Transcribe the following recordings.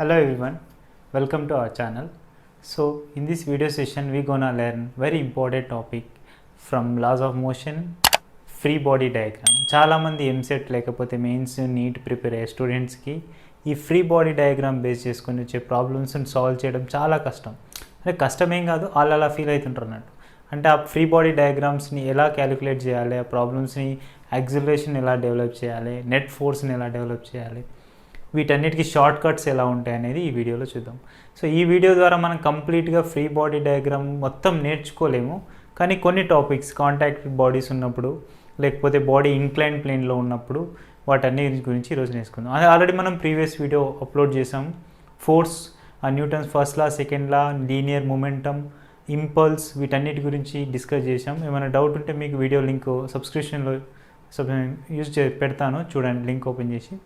Hello everyone, welcome to our channel. So in this video session we gonna learn very important topic from laws of motion, free body diagram. చాలా మంది ఎంసెట్ లేకపోతే mains neat prepare అయ్యే స్టూడెంట్స్కి ఈ free body diagram base చేసుకొని వచ్చే ప్రాబ్లమ్స్ని solve చేయడం చాలా కష్టం. అంటే కష్టమేం కాదు, వాళ్ళు అలా ఫీల్ అవుతుంటారు అన్నట్టు. అంటే ఆ ఫ్రీ బాడీ డయాగ్రామ్స్ని ఎలా క్యాలిక్యులేట్ చేయాలి, ఆ ప్రాబ్లమ్స్ని యాక్సిలరేషన్ ఎలా డెవలప్ చేయాలి, నెట్ ఫోర్స్ని ఎలా డెవలప్ చేయాలి, వీటన్నిటికీ షార్ట్ కట్స్ ఎలా ఉంటాయి అనేది ఈ వీడియోలో చూద్దాం. సో ఈ వీడియో ద్వారా మనం కంప్లీట్గా ఫ్రీ బాడీ డయాగ్రామ్ మొత్తం నేర్చుకోలేము, కానీ కొన్ని టాపిక్స్ కాంటాక్ట్ బాడీస్ ఉన్నప్పుడు లేకపోతే బాడీ ఇంక్లైన్ ప్లేన్లో ఉన్నప్పుడు వాటన్నిటి గురించి ఈరోజు నేర్చుకుందాం. అది ఆల్రెడీ మనం ప్రీవియస్ వీడియో అప్లోడ్ చేసాం. Force, Newton's first law, second law, linear momentum, impulse, వీటన్నిటి గురించి డిస్కస్ చేసాం. ఏమైనా డౌట్ ఉంటే మీకు వీడియో లింక్ సబ్స్క్రిప్షన్లో పెడతాను, చూడండి లింక్ ఓపెన్ చేసి.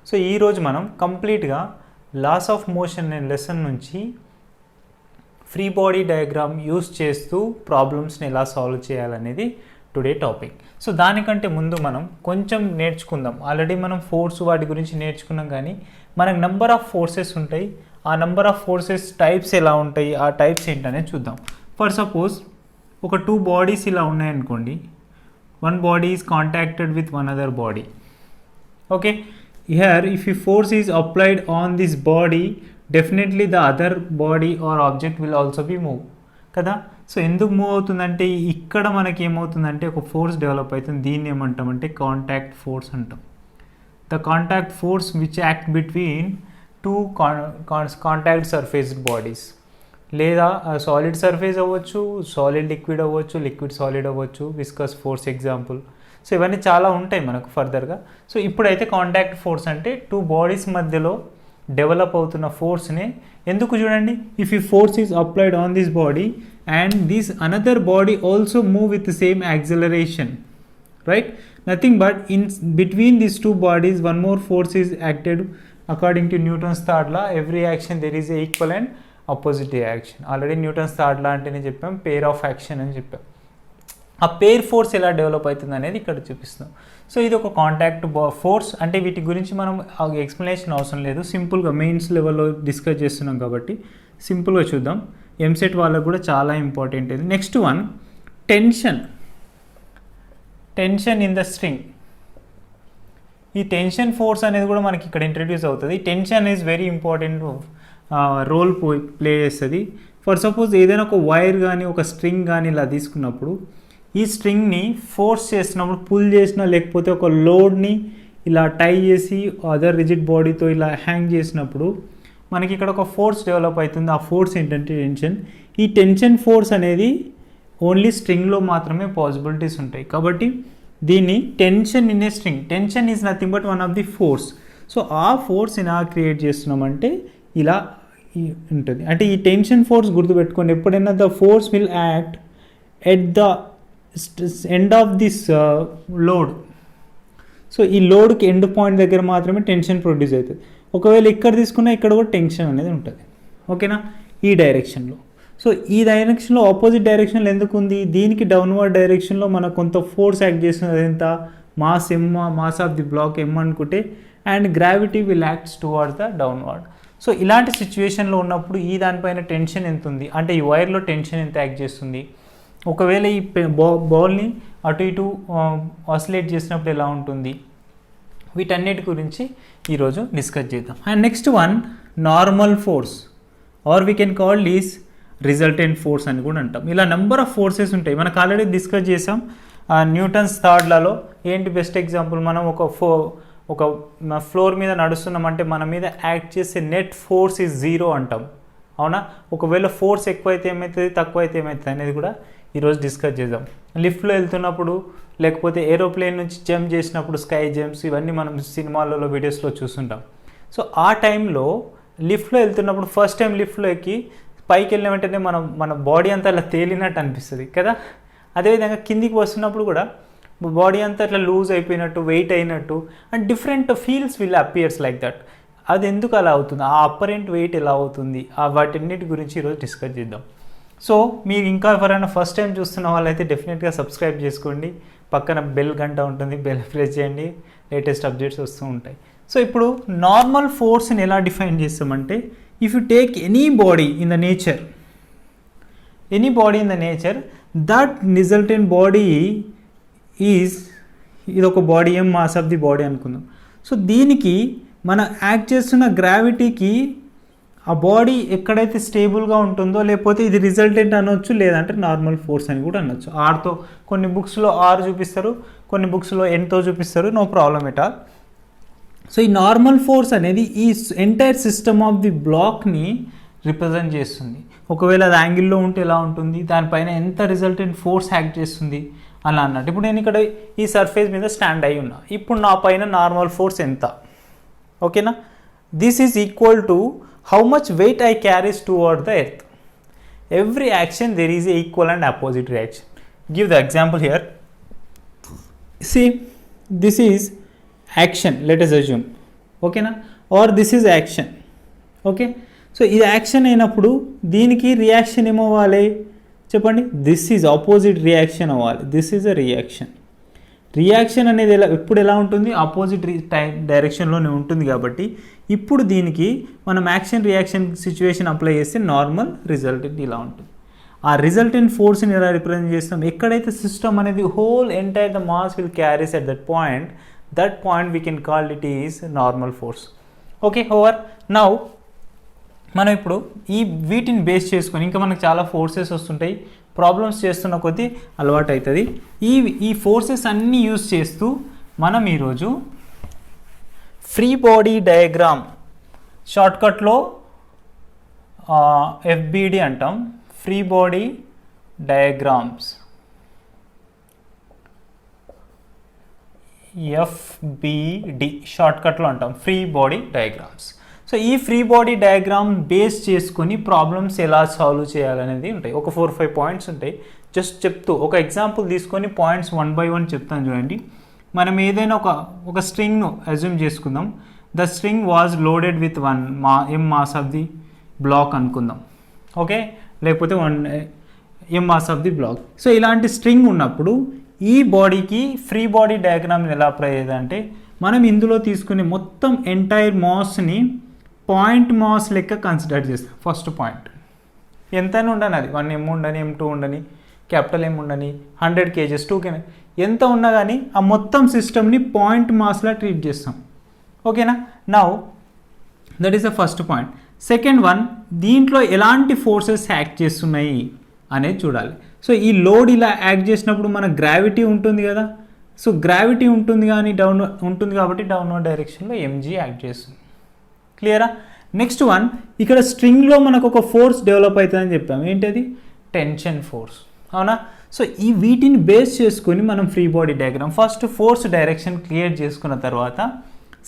సో ఈరోజు మనం కంప్లీట్గా లాస్ ఆఫ్ మోషన్ అనే లెసన్ నుంచి ఫ్రీ బాడీ డయాగ్రామ్ యూస్ చేస్తూ ప్రాబ్లమ్స్ని ఎలా సాల్వ్ చేయాలనేది టుడే టాపిక్. సో దానికంటే ముందు మనం కొంచెం నేర్చుకుందాం. ఆల్రెడీ మనం ఫోర్స్ వాటి గురించి నేర్చుకున్నాం, కానీ మనకు నెంబర్ ఆఫ్ ఫోర్సెస్ ఉంటాయి. ఆ నెంబర్ ఆఫ్ ఫోర్సెస్ టైప్స్ ఎలా ఉంటాయి, ఆ టైప్స్ ఏంటనేది చూద్దాం. ఫర్ సపోజ్ ఒక టూ బాడీస్ ఇలా ఉన్నాయనుకోండి. One body is contacted with one other body. Okay, here if a force is applied on this body, definitely the other body or object will also be move కదా. So ఎందుకు move అవుతుందంటే ఇక్కడ మనకి ఏమవుతుందంటే ఒక force develop అవుతుంది. దీన్ని ఏమంటామంటే కాంటాక్ట్ ఫోర్స్ అంటాం. The contact force which act between two contact surface bodies, లేదా సాలిడ్ సర్ఫేస్ అవ్వచ్చు, సాలిడ్ లిక్విడ్ అవ్వచ్చు, లిక్విడ్ సాలిడ్ అవ్వచ్చు, విస్కస్ ఫోర్స్ ఎగ్జాంపుల్. సో ఇవన్నీ చాలా ఉంటాయి మనకు ఫర్దర్గా. సో ఇప్పుడైతే కాంటాక్ట్ ఫోర్స్ అంటే టూ బాడీస్ మధ్యలో డెవలప్ అవుతున్న ఫోర్స్ని ఎందుకు చూడండి, ఇఫ్ ఈ force is applied on this body and this another body also move with same acceleration, right? Nothing but in between these two bodies one more force is acted according to Newton's third law. Every action there is equal and opposite action. Already Newton's third law అంటేనే చెప్పాం, pair of action అని చెప్పాం. ఆ పేర్ force ఎలా develop అవుతుంది అనేది ఇక్కడ చూపిస్తాం. సో ఇది ఒక కాంటాక్ట్ ఫోర్స్. అంటే వీటి గురించి మనం ఎక్స్ప్లెనేషన్ అవసరం లేదు, సింపుల్గా మెయిన్స్ లెవెల్లో డిస్కస్ చేస్తున్నాం కాబట్టి సింపుల్గా చూద్దాం. ఎంసెట్ వాళ్ళకు కూడా చాలా ఇంపార్టెంట్ ఇది. Next one, tension. Tension in the string. ఈ టెన్షన్ ఫోర్స్ అనేది కూడా మనకి ఇక్కడ ఇంట్రడ్యూస్ అవుతుంది. Tension is very important role play చేస్తుంది. ఫర్ సపోజ్ ఏదైనా ఒక వైర్ కానీ ఒక స్ట్రింగ్ కానీ ఇలా తీసుకున్నప్పుడు ఈ స్ట్రింగ్ని ఫోర్స్ చేసినప్పుడు, పుల్ చేసినా లేకపోతే ఒక లోడ్ని ఇలా టై చేసి అదర్ రిజిడ్ బాడీతో ఇలా హ్యాంగ్ చేసినప్పుడు మనకి ఇక్కడ ఒక ఫోర్స్ డెవలప్ అవుతుంది. ఆ ఫోర్స్ ఏంటంటే టెన్షన్. ఈ టెన్షన్ ఫోర్స్ అనేది ఓన్లీ స్ట్రింగ్లో మాత్రమే పాసిబిలిటీస్ ఉంటాయి. కాబట్టి దీన్ని tension in a string. Tension is nothing but one of the force. So ఆ ఫోర్స్ ఎలా క్రియేట్ చేస్తున్నామంటే ఇలా ఉంటుంది. అంటే ఈ టెన్షన్ ఫోర్స్ గుర్తుపెట్టుకోండి, ఎప్పుడైనా the force will act at the end of this load. So ఈ లోడ్కి ఎండ్ పాయింట్ దగ్గర మాత్రమే టెన్షన్ ప్రొడ్యూస్ అవుతుంది. ఒకవేళ ఇక్కడ తీసుకున్నా ఇక్కడ కూడా టెన్షన్ అనేది ఉంటుంది. ఓకేనా, ఈ డైరెక్షన్లో. సో ఈ డైరెక్షన్లో ఆపోజిట్ డైరెక్షన్లో ఎందుకు ఉంది, దీనికి డౌన్వర్డ్ డైరెక్షన్లో మనకు కొంత ఫోర్స్ యాక్ట్ చేస్తుంది. ఎంత mass M, mass of the block M అనుకుంటే, and gravity will acts towards the downward. So ఇలాంటి సిచ్యువేషన్లో ఉన్నప్పుడు ఈ దానిపైన టెన్షన్ ఎంత ఉంది అంటే ఈ వైర్లో టెన్షన్ ఎంత యాక్ట్ చేస్తుంది, ఒకవేళ ఈ బాల్ని అటు ఇటు ఆసిలేట్ చేసినప్పుడు ఎలా ఉంటుంది, వీటన్నిటి గురించి ఈరోజు డిస్కస్ చేద్దాం. And next one, normal force or we can call these resultant force అని కూడా అంటాం. ఇలా నెంబర్ ఆఫ్ ఫోర్సెస్ ఉంటాయి. మనకు ఆల్రెడీ డిస్కస్ చేసాం న్యూటన్స్ థర్డ్ లాలో. ఏంటి బెస్ట్ ఎగ్జాంపుల్, మనం ఒక ఫ్లోర్ మీద నడుస్తున్నామంటే మన మీద యాక్ట్ చేసే నెట్ ఫోర్స్ ఈజ్ జీరో అంటాం, అవునా? ఒకవేళ ఫోర్స్ ఎక్కువైతే ఏమవుతుంది, తక్కువైతే ఏమవుతుంది అనేది కూడా ఈరోజు డిస్కస్ చేద్దాం. లిఫ్ట్లో వెళ్తున్నప్పుడు లేకపోతే ఏరోప్లేన్ నుంచి జంప్ చేసినప్పుడు స్కై జంప్స్, ఇవన్నీ మనం సినిమాలలో వీడియోస్లో చూస్తుంటాం. సో ఆ టైంలో లిఫ్ట్లో వెళ్తున్నప్పుడు ఫస్ట్ టైం లిఫ్ట్లో ఎక్కి పైకి వెళ్ళిన వెంటనే మన బాడీ అంతా అలా తేలినట్టు అనిపిస్తుంది కదా. అదేవిధంగా కిందికి వస్తున్నప్పుడు కూడా బాడీ అంతా అట్లా లూజ్ అయిపోయినట్టు, వెయిట్ అయినట్టు, and different feels will appears like that. అది ఎందుకు అలా అవుతుంది, ఆ అప్పరెంట్ వెయిట్ ఎలా అవుతుంది, వాటన్నిటి గురించి ఈరోజు డిస్కస్ చేద్దాం. సో మీరు ఇంకా ఎవరైనా ఫస్ట్ టైం చూస్తున్న వాళ్ళైతే డెఫినెట్గా సబ్స్క్రైబ్ చేసుకోండి. పక్కన బెల్ గంట ఉంటుంది, బెల్ ప్రెస్ చేయండి, లేటెస్ట్ అప్డేట్స్ వస్తూ ఉంటాయి. సో ఇప్పుడు నార్మల్ ఫోర్స్ని ఎలా డిఫైన్ చేస్తామంటే, if you take any body in the nature, that resultant body is, ఇది ఒక body M mass of the body అనుకుందాం. సో దీనికి మనం యాక్ట్ చేస్తున్న గ్రావిటీకి ఆ బాడీ ఎక్కడైతే స్టేబుల్గా ఉంటుందో, లేకపోతే ఇది రిజల్టెంట్ అనొచ్చు, లేదంటే నార్మల్ ఫోర్స్ అని కూడా అనొచ్చు. ఆర్తో కొన్ని బుక్స్లో ఆర్ చూపిస్తారు, కొన్ని బుక్స్లో ఎన్తో చూపిస్తారు, no problem at all. So ఈ నార్మల్ ఫోర్స్ అనేది ఈ ఎంటైర్ సిస్టమ్ ఆఫ్ ది బ్లాక్ని రిప్రజెంట్ చేస్తుంది. ఒకవేళ అది యాంగిల్లో ఉంటే ఎలా ఉంటుంది, దానిపైన ఎంత రిజల్టెంట్ ఫోర్స్ యాక్ట్ చేస్తుంది అలా అన్నట్టు. ఇప్పుడు నేను ఇక్కడ ఈ సర్ఫేస్ మీద స్టాండ్ అయి ఉన్నా, ఇప్పుడు నా పైన నార్మల్ ఫోర్స్ ఎంత, ఓకేనా? This is equal to how much weight I carries toward the earth. Every action there is a equal and opposite reaction. Give the example here. See, this is action, let us assume, okay na, or this is action, okay. So ఇది action అయినప్పుడు దీనికి reaction ఏమవ్వాలి చెప్పండి, this is opposite reaction అవ్వాలి. This is a reaction. Reaction అనేది ఎప్పుడు ఎలా ఉంటుంది, ఆపోజిట్ డైరెక్షన్లోనే ఉంటుంది. కాబట్టి ఇప్పుడు దీనికి మనం యాక్షన్ రియాక్షన్ సిచ్యువేషన్ అప్లై చేస్తే నార్మల్ రిజల్టెంట్ ఇలా ఉంటుంది. ఆ రిజల్టెంట్ ఫోర్స్ని ఎలా రిప్రజెంట్ చేస్తాం, ఎక్కడైతే సిస్టమ్ అనేది whole entire the mass will carries at that point we can call it is normal force. Okay, over. Now మనం ఇప్పుడు ఈ వీటిని బేస్ చేసుకొని ఇంకా మనకు చాలా ఫోర్సెస్ వస్తుంటాయి, ప్రాబ్లమ్స్ చేస్తున్న కొద్దీ అలవాటు అవుతుంది. ఈ ఫోర్సెస్ అన్నీ యూజ్ చేస్తూ మనం ఈరోజు ఫ్రీ బాడీ డయాగ్రామ్, షార్ట్కట్లో FBD అంటాం, ఫ్రీ బాడీ డయాగ్రామ్స్, FBD షార్ట్కట్లో అంటాం, ఫ్రీ బాడీ డయాగ్రామ్స్. సో ఈ ఫ్రీ బాడీ డయాగ్రామ్ బేస్ చేసుకొని ప్రాబ్లమ్స్ ఎలా సాల్వ్ చేయాలనేది ఉంటాయి. ఒక 4-5 పాయింట్స్ ఉంటాయి. జస్ట్ చెప్తూ ఒక ఎగ్జాంపుల్ తీసుకొని పాయింట్స్ 1 by 1 చెప్తాను చూడండి. మనం ఏదైనా ఒక స్ట్రింగ్ను అజ్యూమ్ చేసుకుందాం. The string was loaded with 1 m mass of the block అనుకుందాం, ఓకే, లేకపోతే 1 m mass of the block. So ఇలాంటి స్ట్రింగ్ ఉన్నప్పుడు ఈ బాడీకి ఫ్రీ బాడీ డయాగ్రామ్ ఎలా అప్లై అయ్యేదంటే, మనం ఇందులో తీసుకునే మొత్తం ఎంటైర్ మాస్ని పాయింట్ మాస్ లెక్క కన్సిడర్ చేస్తాం. ఫస్ట్ పాయింట్ ఎంతైనా ఉండని, అది 1 m ఉండని, M2 ఉండని, క్యాపిటల్ M ఉండని, 100 kgs, 2 kg, ఎంత ఉన్నా కానీ ఆ మొత్తం సిస్టమ్ని పాయింట్ మాస్లా ట్రీట్ చేస్తాం, ఓకేనా? Now that is the first point. Second one, దీంట్లో ఎలాంటి ఫోర్సెస్ యాక్ట్ చేస్తున్నాయి అనేది చూడాలి. సో ఈ లోడ్ ఇలా యాక్ట్ చేసినప్పుడు మన గ్రావిటీ ఉంటుంది కదా. సో గ్రావిటీ ఉంటుంది కానీ ఉంటుంది కాబట్టి డౌన్వర్డ్ డైరెక్షన్లో mg యాక్ట్ చేస్తుంది. క్లియరా? నెక్స్ట్ వన్, ఇక్కడ స్ట్రింగ్లో మనకు ఒక ఫోర్స్ డెవలప్ అవుతుందని చెప్పాం. ఏంటది? టెన్షన్ ఫోర్స్, అవునా? సో ఈ వీటిని బేస్ చేసుకొని మనం free body diagram first force direction clear చేసుకున్న తర్వాత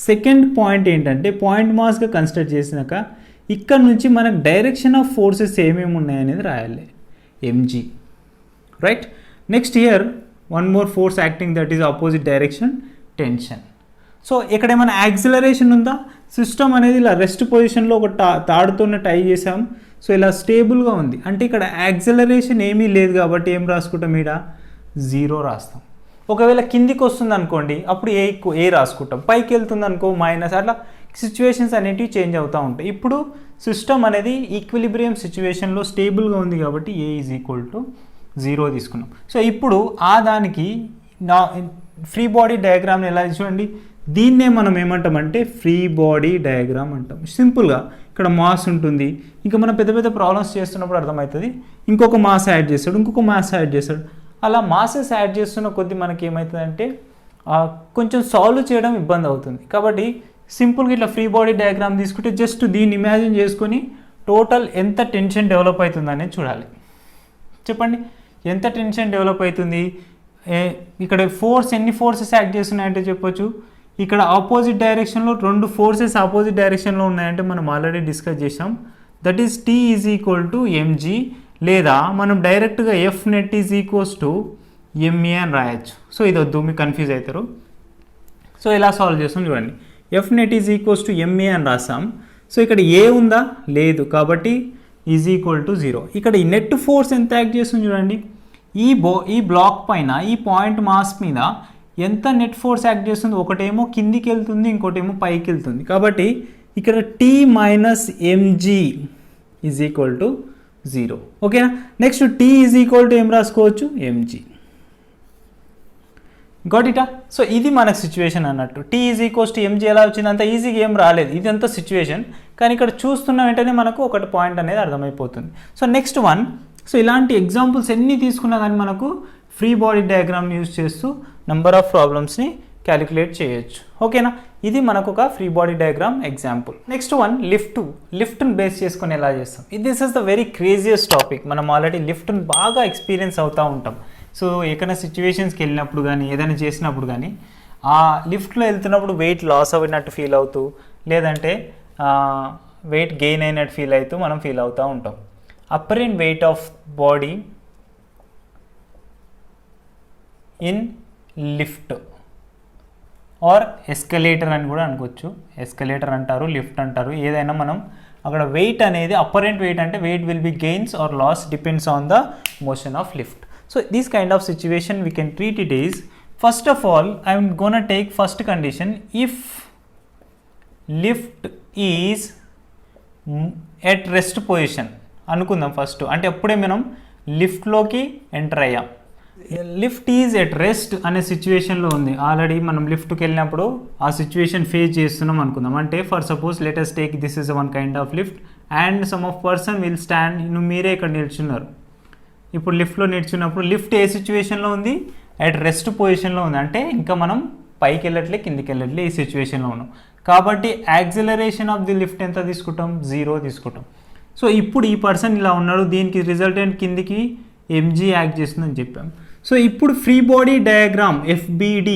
సెకండ్ పాయింట్ ఏంటంటే, పాయింట్ మాస్గా కన్సిడర్ చేసినాక ఇక్కడ నుంచి మనకు డైరెక్షన్ ఆఫ్ ఫోర్సెస్ ఏమేమి ఉన్నాయనేది రాయాలి, mg, right? Next year one more force acting, that is opposite direction, tension. So ఇక్కడ ఏమైనా యాక్సిలరేషన్ ఉందా? సిస్టమ్ అనేది ఇలా రెస్ట్ పొజిషన్లో ఒక తాడుతోనే టై చేసాం. సో ఇలా స్టేబుల్గా ఉంది అంటే ఇక్కడ యాక్సిలరేషన్ ఏమీ లేదు కాబట్టి ఏం రాసుకుంటాం, ఈడ 0 రాస్తాం. ఒకవేళ కిందికి వస్తుంది అనుకోండి, అప్పుడు ఏ రాసుకుంటాం. పైకి వెళ్తుంది అనుకో మైనస్. అట్లా సిచ్యువేషన్స్ అనేటివి చేంజ్ అవుతూ ఉంటాయి. ఇప్పుడు సిస్టమ్ అనేది ఈక్విలిబ్రియం సిచ్యువేషన్లో స్టేబుల్గా ఉంది కాబట్టి A ఈజ్ ఈక్వల్ టు 0 తీసుకున్నాం. సో ఇప్పుడు దానికి ఫ్రీ బాడీ డయాగ్రామ్ని ఎలా చూడండి, దీన్నే మనం ఏమంటామంటే ఫ్రీ బాడీ డయాగ్రామ్ అంటాం. సింపుల్గా ఇక్కడ మాస్ ఉంటుంది, ఇంకా మనం పెద్ద పెద్ద ప్రాబ్లమ్స్ చేస్తున్నప్పుడు అర్థమవుతుంది. ఇంకొక మాస్ యాడ్ చేస్తాడు, ఇంకొక మాస్ యాడ్ చేస్తాడు. అలా మాసెస్ యాడ్ చేస్తున్న కొద్దీ మనకి ఏమవుతుందంటే కొంచెం సాల్వ్ చేయడం ఇబ్బంది అవుతుంది. కాబట్టి సింపుల్గా ఇట్లా ఫ్రీ బాడీ డయాగ్రామ్ తీసుకుంటే జస్ట్ దీన్ని ఇమాజిన్ చేసుకొని టోటల్ ఎంత టెన్షన్ డెవలప్ అవుతుంది అనేది చూడాలి. చెప్పండి, ఎంత టెన్షన్ డెవలప్ అవుతుంది? ఇక్కడ ఎన్ని ఫోర్సెస్ యాక్ట్ చేస్తున్నాయంటే చెప్పొచ్చు. ఇక్కడ ఆపోజిట్ డైరెక్షన్లో 2 ఫోర్సెస్ ఆపోజిట్ డైరెక్షన్లో ఉన్నాయంటే మనం ఆల్రెడీ డిస్కస్ చేసాం. That is T is equal to mg, లేదా మనం డైరెక్ట్గా F net is equals to ma అని రాయొచ్చు. సో ఇది వద్దు, మీకు కన్ఫ్యూజ్ అవుతారు. సో ఎలా సాల్వ్ చేస్తాం చూడండి. F net is equals to ma అని రాస్తాం. సో ఇక్కడ ఏ ఉందా? లేదు, కాబట్టి ఈజ్ ఈక్వల్ టు 0. ఇక్కడ ఈ నెట్ ఫోర్స్ ఎంత యాక్ట్ చేస్తుంది చూడండి. ఈ బ్లాక్ పైన ఈ పాయింట్ మాస్ మీద ఎంత నెట్ ఫోర్స్ యాక్ట్ చేస్తుంది, ఒకటేమో కిందికి వెళ్తుంది, ఇంకోటేమో పైకి వెళ్తుంది. కాబట్టి ఇక్కడ T minus mg is equal to 0. ఓకేనా. Next T is equal to ఏం రాసుకోవచ్చు, mg. గాట్ ఇటా. సో ఇది మనకు సిచ్యువేషన్ అన్నట్టు. T is equals to mg ఎలా వచ్చింది, అంత ఈజీగా ఏం రాలేదు, ఇదంతా సిచ్యువేషన్. కానీ ఇక్కడ చూస్తున్న వెంటనే మనకు ఒకటి పాయింట్ అనేది అర్థమైపోతుంది. సో నెక్స్ట్ వన్, సో ఇలాంటి ఎగ్జాంపుల్స్ ఎన్ని తీసుకున్నా కానీ మనకు ఫ్రీ బాడీ డయాగ్రామ్ని యూజ్ చేస్తూ నెంబర్ ఆఫ్ ప్రాబ్లమ్స్ని క్యాలిక్యులేట్ చేయొచ్చు. ఓకేనా. ఇది మనకు ఒక free body diagram example. Next one లిఫ్ట్ని బేస్ చేసుకొని ఎలా చేస్తాం. This is the very craziest topic. మనం ఆల్రెడీ లిఫ్ట్ని బాగా ఎక్స్పీరియన్స్ అవుతూ ఉంటాం. సో ఎక్కడైనా సిచ్యువేషన్స్కి వెళ్ళినప్పుడు కానీ ఏదైనా చేసినప్పుడు కానీ ఆ లిఫ్ట్లో వెళ్తున్నప్పుడు వెయిట్ లాస్ అయినట్టు ఫీల్ అవుతూ, లేదంటే వెయిట్ గెయిన్ అయినట్టు ఫీల్ అవుతూ మనం ఫీల్ అవుతూ ఉంటాం. Apparent weight of body in lift or escalator అని కూడా అనుకోవచ్చు. ఎస్కలేటర్ అంటారు, లిఫ్ట్ అంటారు, ఏదైనా మనం అక్కడ వెయిట్ అనేది అపరెంట్ వెయిట్ అంటే weight will be gains or loss depends on the motion of lift. So this kind of situation we can treat it is, first of all I am gonna take first condition, if lift is at rest position అనుకుందాం first. అంటే అప్పుడే మనం లిఫ్ట్లోకి enter అయ్యాం. Lift is at rest అనే సిచ్యువేషన్లో ఉంది. Already మనం లిఫ్ట్కి వెళ్ళినప్పుడు ఆ సిచ్యువేషన్ ఫేస్ చేస్తున్నాం అనుకుందాం. అంటే for suppose let us take this is one kind of lift and some of person will stand. మీరే ఇక్కడ నిల్చున్నారు. ఇప్పుడు లిఫ్ట్లో నిల్చున్నప్పుడు లిఫ్ట్ ఏ సిచ్యువేషన్లో ఉంది, అట్ రెస్ట్ పొజిషన్లో ఉంది. అంటే ఇంకా మనం పైకి వెళ్ళట్లే, కిందికి వెళ్ళట్లే, ఈ సిచ్యువేషన్లో ఉన్నాం. కాబట్టి యాక్సిలరేషన్ ఆఫ్ ది లిఫ్ట్ ఎంత తీసుకుంటాం, 0 తీసుకుంటాం. సో ఇప్పుడు ఈ పర్సన్ ఇలా ఉన్నాడు, దీనికి రిజల్టెంట్ కిందికి mg యాక్ట్ చేస్తుందని చెప్పాం. సో ఇప్పుడు ఫ్రీ బాడీ డయాగ్రామ్ FBD,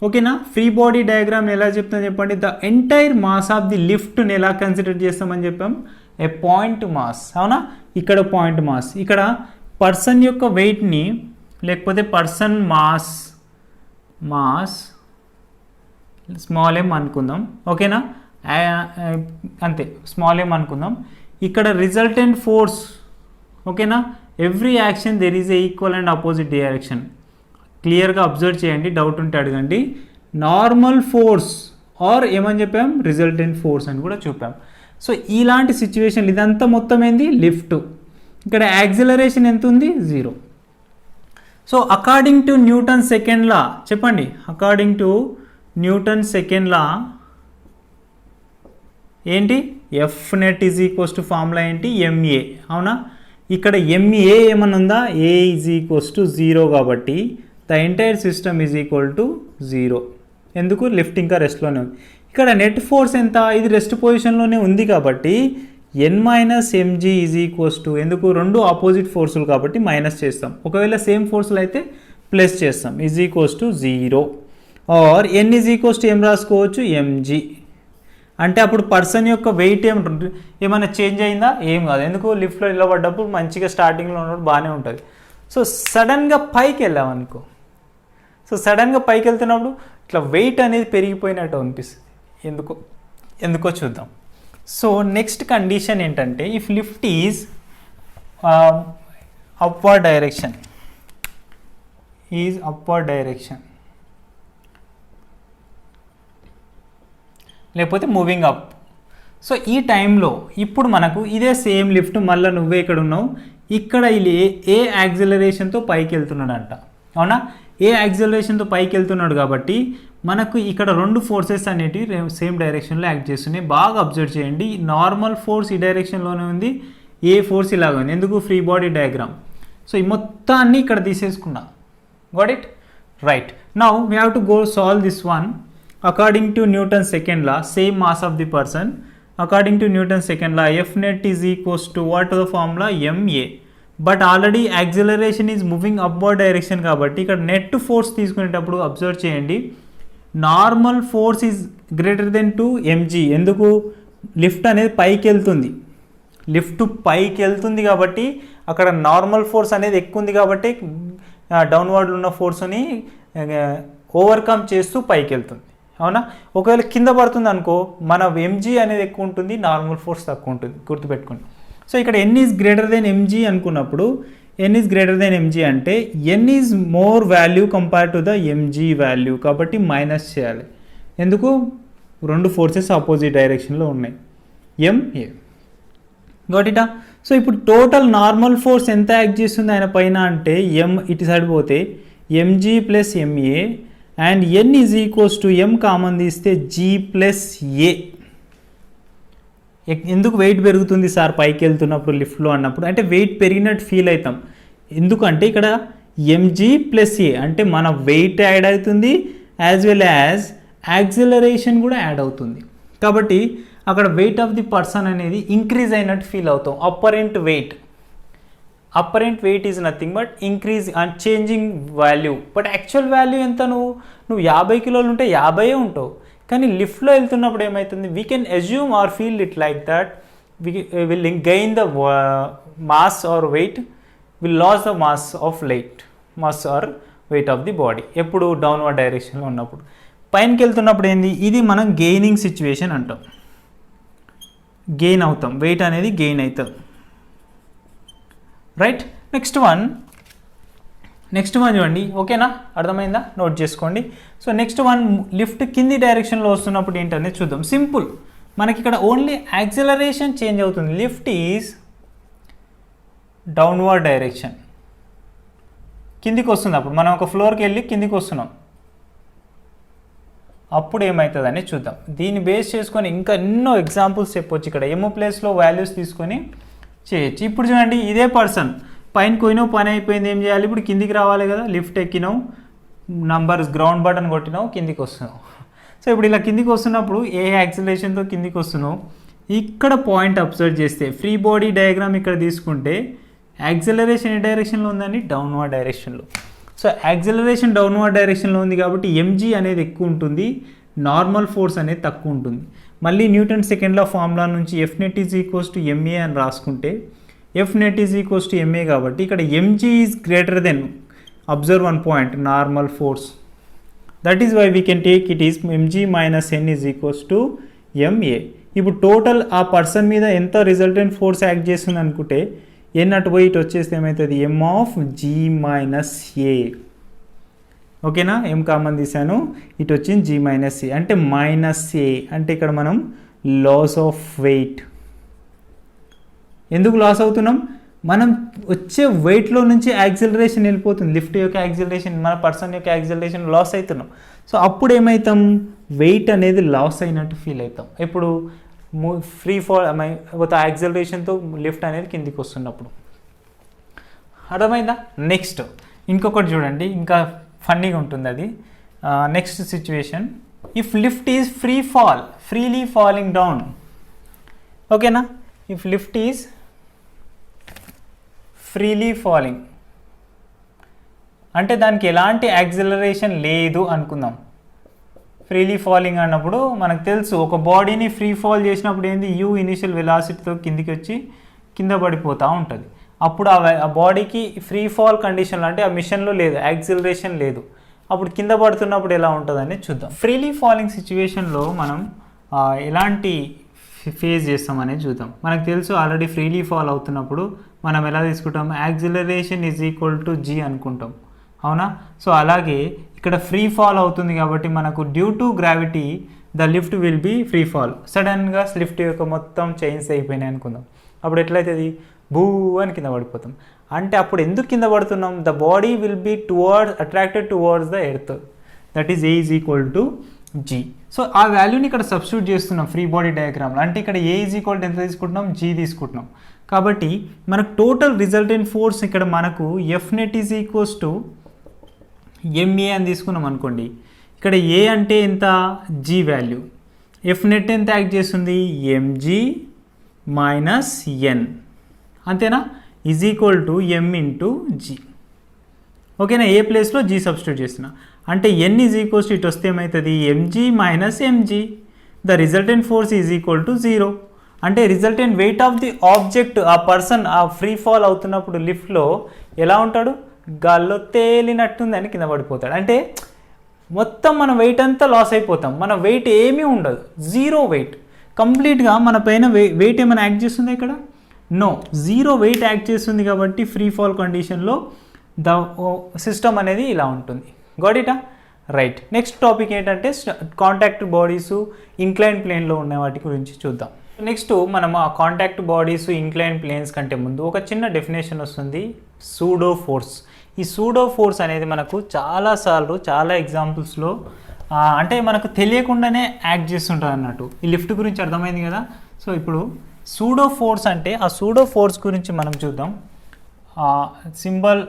ఓకేనా. ఫ్రీ బాడీ డయాగ్రామ్ ఎలా చెప్తాం చెప్పండి. The entire mass of the లిఫ్ట్ని ఎలా కన్సిడర్ చేస్తామని చెప్పాం, ఏ పాయింట్ మాస్. అవునా, ఇక్కడ పాయింట్ మాస్, ఇక్కడ పర్సన్ యొక్క వెయిట్ని లేకపోతే పర్సన్ మాస్ స్మాల్ m అనుకుందాం. ఓకేనా, అంతే స్మాల్ m అనుకుందాం. ఇక్కడ రిజల్టెంట్ ఫోర్స్, ఓకేనా. Every action there is a equal and opposite direction. క్లియర్గా అబ్జర్వ్ చేయండి, డౌట్ ఉంటే అడగండి. నార్మల్ ఫోర్స్ ఆర్ ఏమని చెప్పాం, రిజల్టెంట్ ఫోర్స్ అని కూడా చూపాం. సో ఇలాంటి సిచ్యువేషన్, ఇదంతా మొత్తం ఏంది, లిఫ్ట్. ఇక్కడ యాక్సిలరేషన్ ఎంత ఉంది, 0. So according to Newton second law చెప్పండి. According to Newton second law ఏంటి, F net is equals to formula ఏంటి, MA. అవునా, ఇక్కడ MA ఏమన్నా ఉందా, A ఈజ్ ఈక్వల్స్ టు 0 కాబట్టి the entire system is equal to 0. ఎందుకు, లిఫ్ట్ ఇంకా రెస్ట్లోనే ఉంది. ఇక్కడ నెట్ ఫోర్స్ ఎంత, ఇది రెస్ట్ పొజిషన్లోనే ఉంది కాబట్టి n minus mg is equals to, ఎందుకు రెండు ఆపోజిట్ ఫోర్సులు కాబట్టి మైనస్ చేస్తాం. ఒకవేళ సేమ్ ఫోర్సులు అయితే ప్లస్ చేస్తాం, is equals to 0. Or n is equals to ఏం రాసుకోవచ్చు, mg. అంటే అప్పుడు పర్సన్ యొక్క వెయిట్ ఏమైనా చేంజ్ అయిందా, ఏం కాదు. ఎందుకు, లిఫ్ట్లో నిలబడ్డప్పుడు మంచిగా స్టార్టింగ్లో ఉన్నప్పుడు బాగానే ఉంటుంది. సో సడన్గా పైకి వెళ్ళాం అనుకో, సో సడన్గా పైకి వెళ్తున్నప్పుడు ఇట్లా వెయిట్ అనేది పెరిగిపోయినట్టు అనిపిస్తుంది. ఎందుకో చూద్దాం. సో నెక్స్ట్ కండిషన్ ఏంటంటే, if lift is upward direction లేకపోతే మూవింగ్ అప్. సో ఈ టైంలో ఇప్పుడు మనకు ఇదే సేమ్ లిఫ్ట్, మళ్ళీ నువ్వే ఇక్కడ ఉన్నావు, ఇక్కడ ఏ యాక్సిలరేషన్తో పైకి వెళ్తున్నాడంట. అవునా, ఏ యాక్సిలరేషన్తో పైకి వెళ్తున్నాడు కాబట్టి మనకు ఇక్కడ రెండు ఫోర్సెస్ అనేటివి సేమ్ డైరెక్షన్లో యాక్ట్ చేస్తున్నాయి. బాగా అబ్జర్వ్ చేయండి. నార్మల్ ఫోర్స్ ఈ డైరెక్షన్లోనే ఉంది, ఏ ఫోర్స్ ఇలాగ ఉంది. ఎందుకు, ఫ్రీ బాడీ డయాగ్రామ్. సో ఈ మొత్తాన్ని ఇక్కడ తీసేసుకున్నా. Got it, right. Now we have to go solve this one. According to Newton second law, same mass of the person. According to Newton second law, F net is equals to what the formula, MA. But already acceleration is moving upward direction కాబట్టి ఇక్కడ net force తీసుకునేటప్పుడు observe చేయండి, normal force is greater than 2 mg. ఎందుకు, lift అనేది పైకి వెళ్తుంది, lift పైకి వెళ్తుంది కాబట్టి అక్కడ నార్మల్ ఫోర్స్ అనేది ఎక్కువ ఉంది కాబట్టి డౌన్వర్డ్ ఉన్న ఫోర్స్ని ఓవర్కమ్ చేస్తూ పైకి వెళ్తుంది. అవునా, ఒకవేళ కింద పడుతుంది అనుకో, మన mg అనేది ఎక్కువ ఉంటుంది, నార్మల్ ఫోర్స్ తక్కువ ఉంటుంది, గుర్తుపెట్టుకోండి. సో ఇక్కడ n is greater then mg అనుకున్నప్పుడు n is greater then mg అంటే n is more value compare to the mg value, కాబట్టి మైనస్ చేయాలి. ఎందుకు? రెండు ఫోర్సెస్ ఆపోజిట్ డైరెక్షన్లో ఉన్నాయి, ma. గాట్ ఇటా? సో ఇప్పుడు టోటల్ నార్మల్ ఫోర్స్ ఎంత యాక్ట్ చేస్తుంది ఆయన పైన అంటే m ఇటు సైడ్ పోతే mg plus ma and n is equals to m common తీస్తే g ప్లస్ a. ఎందుకు వెయిట్ పెరుగుతుంది సార్ పైకి వెళ్తున్నప్పుడు లిఫ్ట్లో అన్నప్పుడు అంటే వెయిట్ పెరిగినట్టు ఫీల్ అవుతాం. ఎందుకంటే ఇక్కడ mg ప్లస్ a అంటే మన వెయిట్ యాడ్ అవుతుంది యాజ్ వెల్ యాజ్ యాక్సిలరేషన్ కూడా యాడ్ అవుతుంది. కాబట్టి అక్కడ వెయిట్ ఆఫ్ ది పర్సన్ అనేది ఇంక్రీజ్ అయినట్టు ఫీల్ అవుతాం. Apparent weight is nothing but increase and changing value. But actual value ఎంత? నువ్వు 50 కిలోలు ఉంటే 50 ఉంటావు. కానీ లిఫ్ట్లో వెళ్తున్నప్పుడు ఏమవుతుంది? We can assume or feel it like that will gain the mass or weight, will loss the mass or weight of the body ఎప్పుడు డౌన్వర్డ్ డైరెక్షన్లో ఉన్నప్పుడు. పైనకి వెళ్తున్నప్పుడు ఏంది? ఇది మనం గెయినింగ్ సిచ్యువేషన్ అంటాం. గెయిన్ అవుతాం, వెయిట్ అనేది గెయిన్ అవుతాం, రైట్. నెక్స్ట్ వన్ చూడండి, ఓకేనా? అర్థమైందా? నోట్ చేసుకోండి. సో నెక్స్ట్ వన్ లిఫ్ట్ కింది డైరెక్షన్లో వస్తున్నప్పుడు ఏంటనేది చూద్దాం. సింపుల్, మనకి ఇక్కడ ఓన్లీ యాక్సిలరేషన్ చేంజ్ అవుతుంది. లిఫ్ట్ ఈజ్ డౌన్వర్డ్ డైరెక్షన్, కిందికి వస్తుంది. అప్పుడు మనం ఒక ఫ్లోర్కి వెళ్ళి కిందికి వస్తున్నాం, అప్పుడు ఏమవుతుందని చూద్దాం. దీన్ని బేస్ చేసుకొని ఇంకా ఎన్నో ఎగ్జాంపుల్స్ చెప్పొచ్చు. ఇక్కడ ఎమ్ ప్లేస్లో వాల్యూస్ తీసుకొని చేయొచ్చు. ఇప్పుడు చూడండి, ఇదే పర్సన్ పైన పోయినావు, పని అయిపోయింది, ఏం చేయాలి? ఇప్పుడు కిందికి రావాలి కదా. లిఫ్ట్ ఎక్కినావు, నంబర్స్ గ్రౌండ్ బటన్ కొట్టినావు, కిందికి వస్తున్నావు. సో ఇప్పుడు ఇలా కిందికి వస్తున్నప్పుడు ఏ యాక్సిలరేషన్తో కిందికి వస్తున్నావు? ఇక్కడ పాయింట్ అబ్జర్వ్ చేస్తే ఫ్రీ బాడీ డయాగ్రామ్ ఇక్కడ తీసుకుంటే యాక్సిలరేషన్ ఏ డైరెక్షన్లో ఉందండి? డౌన్వర్డ్ డైరెక్షన్లో. సో యాక్సిలరేషన్ డౌన్వర్డ్ డైరెక్షన్లో ఉంది కాబట్టి mg అనేది ఎక్కువ ఉంటుంది, నార్మల్ ఫోర్స్ అనేది తక్కువ ఉంటుంది. మళ్ళీ న్యూటన్ సెకండ్ లా ఫార్ములా నుంచి F net is equals to ma అని రాసుకుంటే F net is equals to ma కాబట్టి ఇక్కడ mg is greater than, observe one point, normal force. That is why we can take it is mg minus n is equals to ma. ఇప్పుడు total ఆ person మీద ఎంత resultant force act చేస్తుంది అనుకుంటే n అటు పోయి ఇటు వచ్చేస్తే ఏమవుతుంది? m of g minus a. ఓకేనా? m కామన్ తీసాను, ఇటు వచ్చింది g మైనస్ a అంటే మైనస్ a అంటే ఇక్కడ మనం లాస్ ఆఫ్ వెయిట్. ఎందుకు లాస్ అవుతున్నాం? మనం వచ్చే వెయిట్లో నుంచి యాక్సిలరేషన్ వెళ్ళిపోతుంది. లిఫ్ట్ యొక్క యాక్సిలరేషన్, మన పర్సన్ యొక్క యాక్సిలరేషన్ లాస్ అవుతున్నాం. సో అప్పుడు ఏమవుతాం? వెయిట్ అనేది లాస్ అయినట్టు ఫీల్ అవుతాం. ఎప్పుడు? ఫ్రీ ఫాల్ యాక్సిలరేషన్తో లిఫ్ట్ అనేది కిందికి వస్తున్నప్పుడు. అర్థమైందా? నెక్స్ట్ ఇంకొకటి చూడండి, ఇంకా ఫన్నీగా ఉంటుంది అది. Next situation, if lift is freely falling down. ఓకేనా? If lift is freely falling అంటే దానికి ఎలాంటి యాక్సిలరేషన్ లేదు అనుకుందాం. ఫ్రీలీ ఫాలింగ్ అన్నప్పుడు మనకు తెలుసు, ఒక బాడీని ఫ్రీ ఫాల్ చేసినప్పుడు ఏంది? u ఇనిషియల్ వెలాసిటీతో కిందికి వచ్చి కింద పడిపోతూ ఉంటుంది. అప్పుడు ఆ బాడీకి ఫ్రీ ఫాల్ కండిషన్లో అంటే ఆ మిషన్లో లేదు, యాక్సిలరేషన్ లేదు. అప్పుడు కింద పడుతున్నప్పుడు ఎలా ఉంటుందని చూద్దాం. ఫ్రీలీ ఫాలింగ్ సిచ్యువేషన్లో మనం ఎలాంటి ఫేస్ చేస్తామనేది చూద్దాం. మనకు తెలుసు ఆల్రెడీ ఫ్రీలీ ఫాల్ అవుతున్నప్పుడు మనం ఎలా తీసుకుంటాం? Acceleration is equal to g అనుకుంటాం, అవునా? సో అలాగే ఇక్కడ ఫ్రీ ఫాల్ అవుతుంది కాబట్టి మనకు due to gravity the lift will be free fall. సడన్గా లిఫ్ట్ యొక్క మొత్తం చైన్స్ అయిపోయినాయి అనుకుందాం. అప్పుడు ఎట్లయితుంది? భూ అని కింద పడిపోతాం. అంటే అప్పుడు ఎందుకు కింద పడుతున్నాం? The body will be attracted towards the earth. That is a is equal to g. So ఆ వాల్యూని ఇక్కడ సబ్స్టిట్యూట్ చేస్తున్నాం ఫ్రీ బాడీ డయాగ్రామ్లో. అంటే ఇక్కడ a ఈజ్ ఈక్వల్ టు ఎంత తీసుకుంటున్నాం? g తీసుకుంటున్నాం. కాబట్టి మనకు టోటల్ రిజల్టెంట్ ఫోర్స్ ఇక్కడ మనకు F net is equals to ma అని తీసుకున్నాం అనుకోండి. ఇక్కడ a అంటే ఎంత? g value. F net ఎంత యాక్ట్ చేస్తుంది? mg మైనస్ n, అంతేనా? Is equal to m into g. ఓకేనా? ఏ ప్లేస్లో g సబ్స్టిట్యూట్ చేస్తున్నా. అంటే n ఈజ్ ఈక్వల్స్ టు ఇటు వస్తే ఏమవుతుంది? mg minus mg. The resultant force is equal to 0. అంటే resultant wait of the object, ఆ పర్సన్ ఆ ఫ్రీ ఫాల్ అవుతున్నప్పుడు లిఫ్ట్లో ఎలా ఉంటాడు? గాల్లో తేలినట్టుందని కింద పడిపోతాడు. అంటే మొత్తం మన వెయిట్ అంతా లాస్ అయిపోతాం. మన వెయిట్ ఏమీ ఉండదు, జీరో వెయిట్. కంప్లీట్గా మన పైన వెయిట్ ఏమైనా యాక్ట్ చేస్తుందా? ఇక్కడ నో, జీరో వెయిట్ యాక్ట్ చేస్తుంది కాబట్టి ఫ్రీ ఫాల్ కండిషన్లో ద సిస్టమ్ అనేది ఇలా ఉంటుంది. గాట్ ఇటా? రైట్. నెక్స్ట్ టాపిక్ ఏంటంటే కాంటాక్ట్ బాడీస్ ఇంక్లైన్ ప్లేన్లో ఉన్న వాటి గురించి చూద్దాం. నెక్స్ట్ మనం ఆ కాంటాక్ట్ బాడీస్ ఇంక్లైన్ ప్లేన్స్ కంటే ముందు ఒక చిన్న డెఫినేషన్ వస్తుంది, సూడో ఫోర్స్. ఈ సూడో ఫోర్స్ అనేది మనకు చాలాసార్లు చాలా ఎగ్జాంపుల్స్లో అంటే మనకు తెలియకుండానే యాక్ట్ చేస్తుంటుంది అన్నట్టు. ఈ లిఫ్ట్ గురించి అర్థమైంది కదా. సో ఇప్పుడు సూడో ఫోర్స్ అంటే ఆ సూడో ఫోర్స్ గురించి మనం చూద్దాం. సింబల్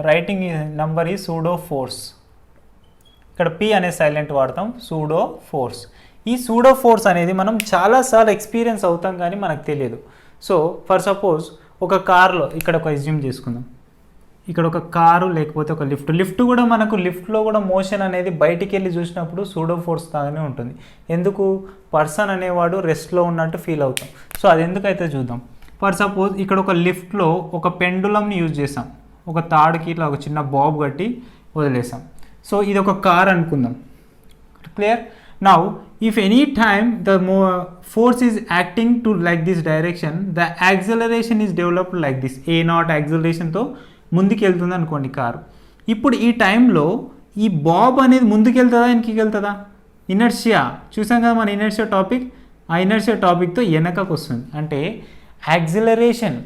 రైటింగ్ నంబర్ ఈ సూడో ఫోర్స్. ఇక్కడ పి అనే సైలెంట్ వాడతాం, సూడో ఫోర్స్. ఈ సూడో ఫోర్స్ అనేది మనం చాలాసార్లు ఎక్స్పీరియన్స్ అవుతాం కానీ మనకు తెలియదు. సో ఫర్ సపోజ్ ఒక కార్లో ఇక్కడ ఒక ఎజ్యూమ్ చేసుకుందాం, ఇక్కడ ఒక కారు లేకపోతే ఒక లిఫ్ట్ కూడా మనకు లిఫ్ట్లో కూడా మోషన్ అనేది బయటికి వెళ్ళి చూసినప్పుడు సూడో ఫోర్స్ తాగానే ఉంటుంది. ఎందుకు? పర్సన్ అనేవాడు రెస్ట్లో ఉన్నట్టు ఫీల్ అవుతాం. సో అది ఎందుకైతే చూద్దాం. ఫర్ సపోజ్ ఇక్కడ ఒక లిఫ్ట్లో ఒక పెండులంని యూజ్ చేసాం, ఒక తాడుకి ఇట్లా ఒక చిన్న బాబ్ కట్టి వదిలేసాం. సో ఇది ఒక కార్ అనుకుందాం. Clear? Now if any time the force is acting to like this direction, the acceleration is developed like this. A0 యాక్సిలరేషన్తో ముందుకు వెళ్తుంది అనుకోండి కారు. ఇప్పుడు ఈ టైంలో ఈ బాబ్ అనేది ముందుకు వెళ్తుందా వెనక్కి వెళ్తుందా? ఇనర్షియా చూసాం కదా మన ఇనర్షియా టాపిక్. ఆ ఇనర్షియా టాపిక్తో వెనకకు వస్తుంది. అంటే యాక్సిలరేషన్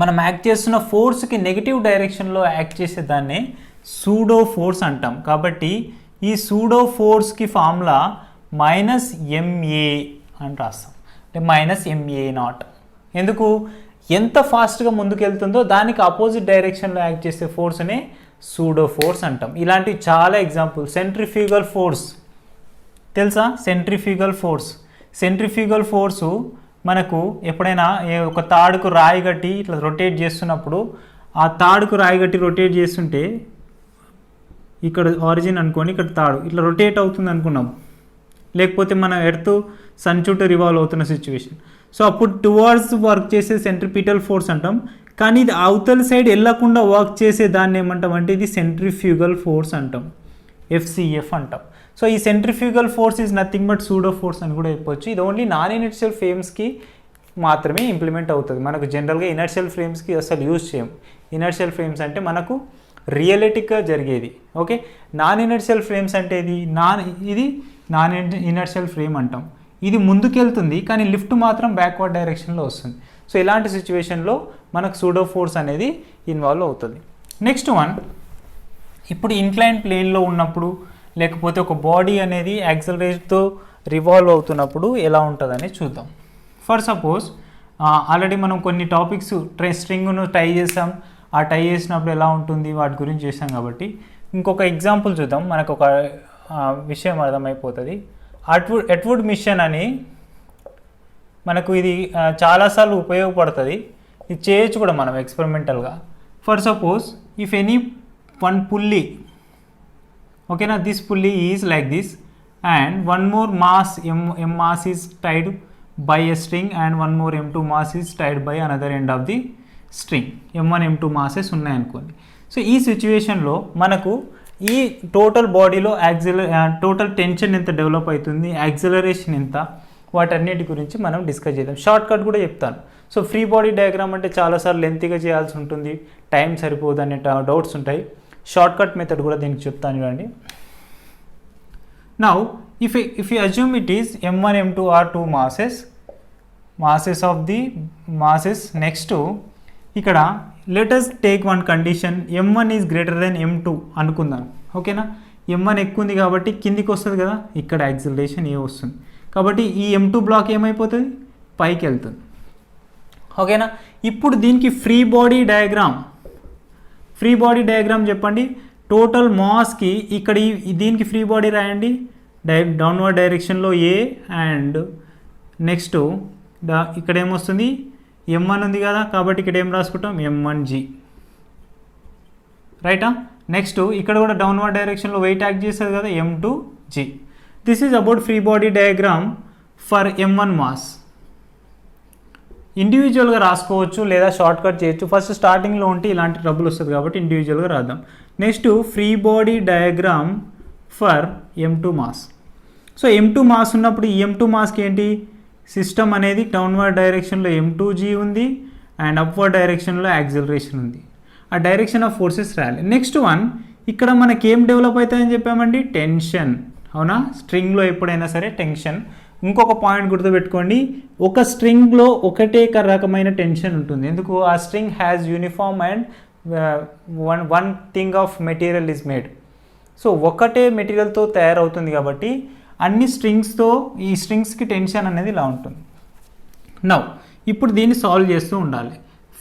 మనం యాక్ట్ చేస్తున్న ఫోర్స్కి నెగిటివ్ డైరెక్షన్లో యాక్ట్ చేసే దాన్నే సూడో ఫోర్స్ అంటాం. కాబట్టి ఈ సూడో ఫోర్స్కి ఫార్ములా -ma అని రాస్తాం, అంటే -ma0. ఎందుకు? ఎంత ఫాస్ట్గా ముందుకు వెళ్తుందో దానికి ఆపోజిట్ డైరెక్షన్లో యాక్ట్ చేసే ఫోర్స్నే సూడో ఫోర్స్ అంటాం. ఇలాంటివి చాలా ఎగ్జాంపుల్. సెంట్రిఫ్యూగల్ ఫోర్స్ తెలుసా? సెంట్రిఫ్యూగల్ ఫోర్సు మనకు ఎప్పుడైనా ఒక తాడుకు రాయి కట్టి ఇట్లా రొటేట్ చేస్తున్నప్పుడు, ఆ తాడుకు రాయి కట్టి రొటేట్ చేస్తుంటే ఇక్కడ ఆరిజిన్ అనుకోని ఇక్కడ తాడు ఇట్లా రొటేట్ అవుతుంది అనుకున్నాం, లేకపోతే మన ఎర్త్ సన్ చుట్టూ రివాల్వ్ అవుతున్న సిచ్యువేషన్. సో అప్పుడు టువర్డ్స్ వర్క్ చేసే సెంట్రిపిటల్ ఫోర్స్ అంటాం. కానీ ఇది అవతల సైడ్ వెళ్ళకుండా వర్క్ చేసే దాన్ని ఏమంటాం అంటే ఇది సెంట్రిఫ్యూగల్ ఫోర్స్ అంటాం, FCF అంటాం. సో ఈ centrifugal force is nothing but pseudo force అని కూడా చెప్పొచ్చు. ఇది ఓన్లీ నాన్ ఇనర్షియల్ ఫ్రేమ్స్కి మాత్రమే ఇంప్లిమెంట్ అవుతుంది. మనకు జనరల్గా ఇనర్షియల్ ఫ్రేమ్స్కి అసలు యూజ్ చేయం. ఇనర్షియల్ ఫ్రేమ్స్ అంటే మనకు రియలిటిక్గా జరిగేది. ఓకే, నాన్ ఇనర్షియల్ ఫ్రేమ్స్ అంటే ఇది నాన్ ఇనర్షియల్ ఫ్రేమ్ అంటాం. ఇది ముందుకెళ్తుంది కానీ లిఫ్ట్ మాత్రం బ్యాక్వర్డ్ డైరెక్షన్లో వస్తుంది. సో ఇలాంటి సిచ్యువేషన్లో మనకు సూడో ఫోర్స్ అనేది ఇన్వాల్వ్ అవుతుంది. నెక్స్ట్ వన్, ఇప్పుడు ఇంక్లైన్ ప్లేన్లో ఉన్నప్పుడు లేకపోతే ఒక బాడీ అనేది యాక్సిలరేషన్తో రివాల్వ్ అవుతున్నప్పుడు ఎలా ఉంటుందని చూద్దాం. ఫర్ సపోజ్ ఆల్రెడీ మనం కొన్ని టాపిక్స్ స్ట్రింగ్ను టై చేసాం. ఆ టై చేసినప్పుడు ఎలా ఉంటుంది వాటి గురించి చేసాం కాబట్టి ఇంకొక ఎగ్జాంపుల్ చూద్దాం, మనకు ఒక విషయం అర్థమైపోతుంది. ఎట్వుడ్ మిషన్ అని మనకు ఇది చాలాసార్లు ఉపయోగపడుతుంది. ఇది చేయొచ్చు కూడా మనం ఎక్స్పెరిమెంటల్గా. For suppose if any one pulley, ఓకేనా, this pulley is like this and one more mass m mass is tied by a string and one more m2 mass is tied by another end of the string. m1 m2 masses ఉన్నాయనుకోండి. So ఈ సిచ్యువేషన్లో మనకు ఈ total బాడీలో total tension ఎంత develop అవుతుంది, acceleration ఎంత, వాటన్నిటి గురించి మనం డిస్కస్ చేద్దాం. షార్ట్ కట్ కూడా చెప్తాను. సో ఫ్రీ బాడీ డయాగ్రామ్ అంటే చాలాసార్లు లెంతీగా చేయాల్సి ఉంటుంది, టైం సరిపోదు అనే డౌట్స్ ఉంటాయి. షార్ట్ కట్ మెథడ్ కూడా దీనికి చెప్తాను చూడండి. Now if you assume it is m1 m2 are two masses of the masses. next ఇక్కడ let us take one condition, m1 is greater than m2 అనుకుందాం. ఓకేనా, m1 ఎక్కువ ఉంది కాబట్టి కిందికి వస్తుంది కదా, ఇక్కడ యాక్సిలరేషన్ ఏ వస్తుంది కాబట్టి ఈ m2 బ్లాక్ ఏమైపోతుంది, పైకి వెళ్తుంది. ఓకేనా, ఇప్పుడు దీనికి ఫ్రీ బాడీ డయాగ్రామ్ చెప్పండి. టోటల్ మాస్కి ఇక్కడ దీనికి ఫ్రీ బాడీ రాయండి, డౌన్వర్డ్ డైరెక్షన్లో ఏ అండ్ నెక్స్ట్ ఇక్కడ ఏమొస్తుంది, m1 ఉంది కదా కాబట్టి ఇక్కడ ఏం రాసుకుంటాం, m1g, రైటా. నెక్స్ట్ ఇక్కడ కూడా డౌన్వర్డ్ డైరెక్షన్లో వెయిట్ యాక్ట్ చేస్తుంది కదా, m2g. This is about free body diagram for m1 mass. ఇండివిజువల్గా రాసుకోవచ్చు లేదా షార్ట్ కట్ చేయొచ్చు. ఫస్ట్ స్టార్టింగ్లో ఉంటే ఇలాంటి ట్రబుల్ వస్తుంది కాబట్టి ఇండివిజువల్గా రాద్దాం. Next free body diagram for m2 mass. So m2 mass ఉన్నప్పుడు ఈ m2 మాస్కి ఏంటి, సిస్టమ్ అనేది డౌన్వర్డ్ డైరెక్షన్లో m2g ఉంది అండ్ అప్వర్డ్ డైరెక్షన్లో యాక్సిలరేషన్ ఉంది. ఆ డైరెక్షన్ ఆఫ్ ఫోర్సెస్ రాయాలి. నెక్స్ట్ వన్, ఇక్కడ మనకి ఏం డెవలప్ అవుతాయని చెప్పామండి? టెన్షన్. అవునా? స్ట్రింగ్లో ఎప్పుడైనా సరే టెన్షన్. ఇంకొక పాయింట్ గుర్తుపెట్టుకోండి, ఒక స్ట్రింగ్లో ఒకటే రకమైన టెన్షన్ ఉంటుంది. ఎందుకు? ఆ string has uniform and one thing of material is made. So ఒకటే మెటీరియల్తో తయారవుతుంది కాబట్టి అన్ని స్ట్రింగ్స్తో ఈ స్ట్రింగ్స్కి టెన్షన్ అనేది ఇలా ఉంటుంది. నౌ ఇప్పుడు దీన్ని సాల్వ్ చేస్తూ ఉండాలి.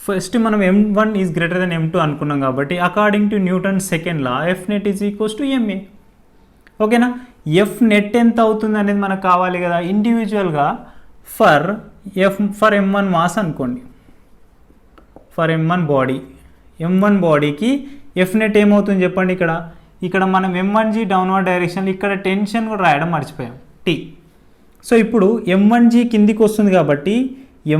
ఫస్ట్ మనం m1 is greater then m2 అనుకున్నాం కాబట్టి according to Newton second law F net is equals to ma. ఓకేనా? ఎఫ్ నెట్ ఎంత అవుతుంది అనేది మనకు కావాలి కదా. ఇండివిజువల్గా ఫర్ m1 మాస్ అనుకోండి, ఫర్ m1 బాడీ, m1 బాడీకి ఎఫ్ నెట్ ఏమవుతుంది చెప్పండి. ఇక్కడ మనం m1g డౌన్వర్డ్ డైరెక్షన్, ఇక్కడ టెన్షన్ కూడా రాయడం మర్చిపోయాం, t. సో ఇప్పుడు m1g కిందికి వస్తుంది కాబట్టి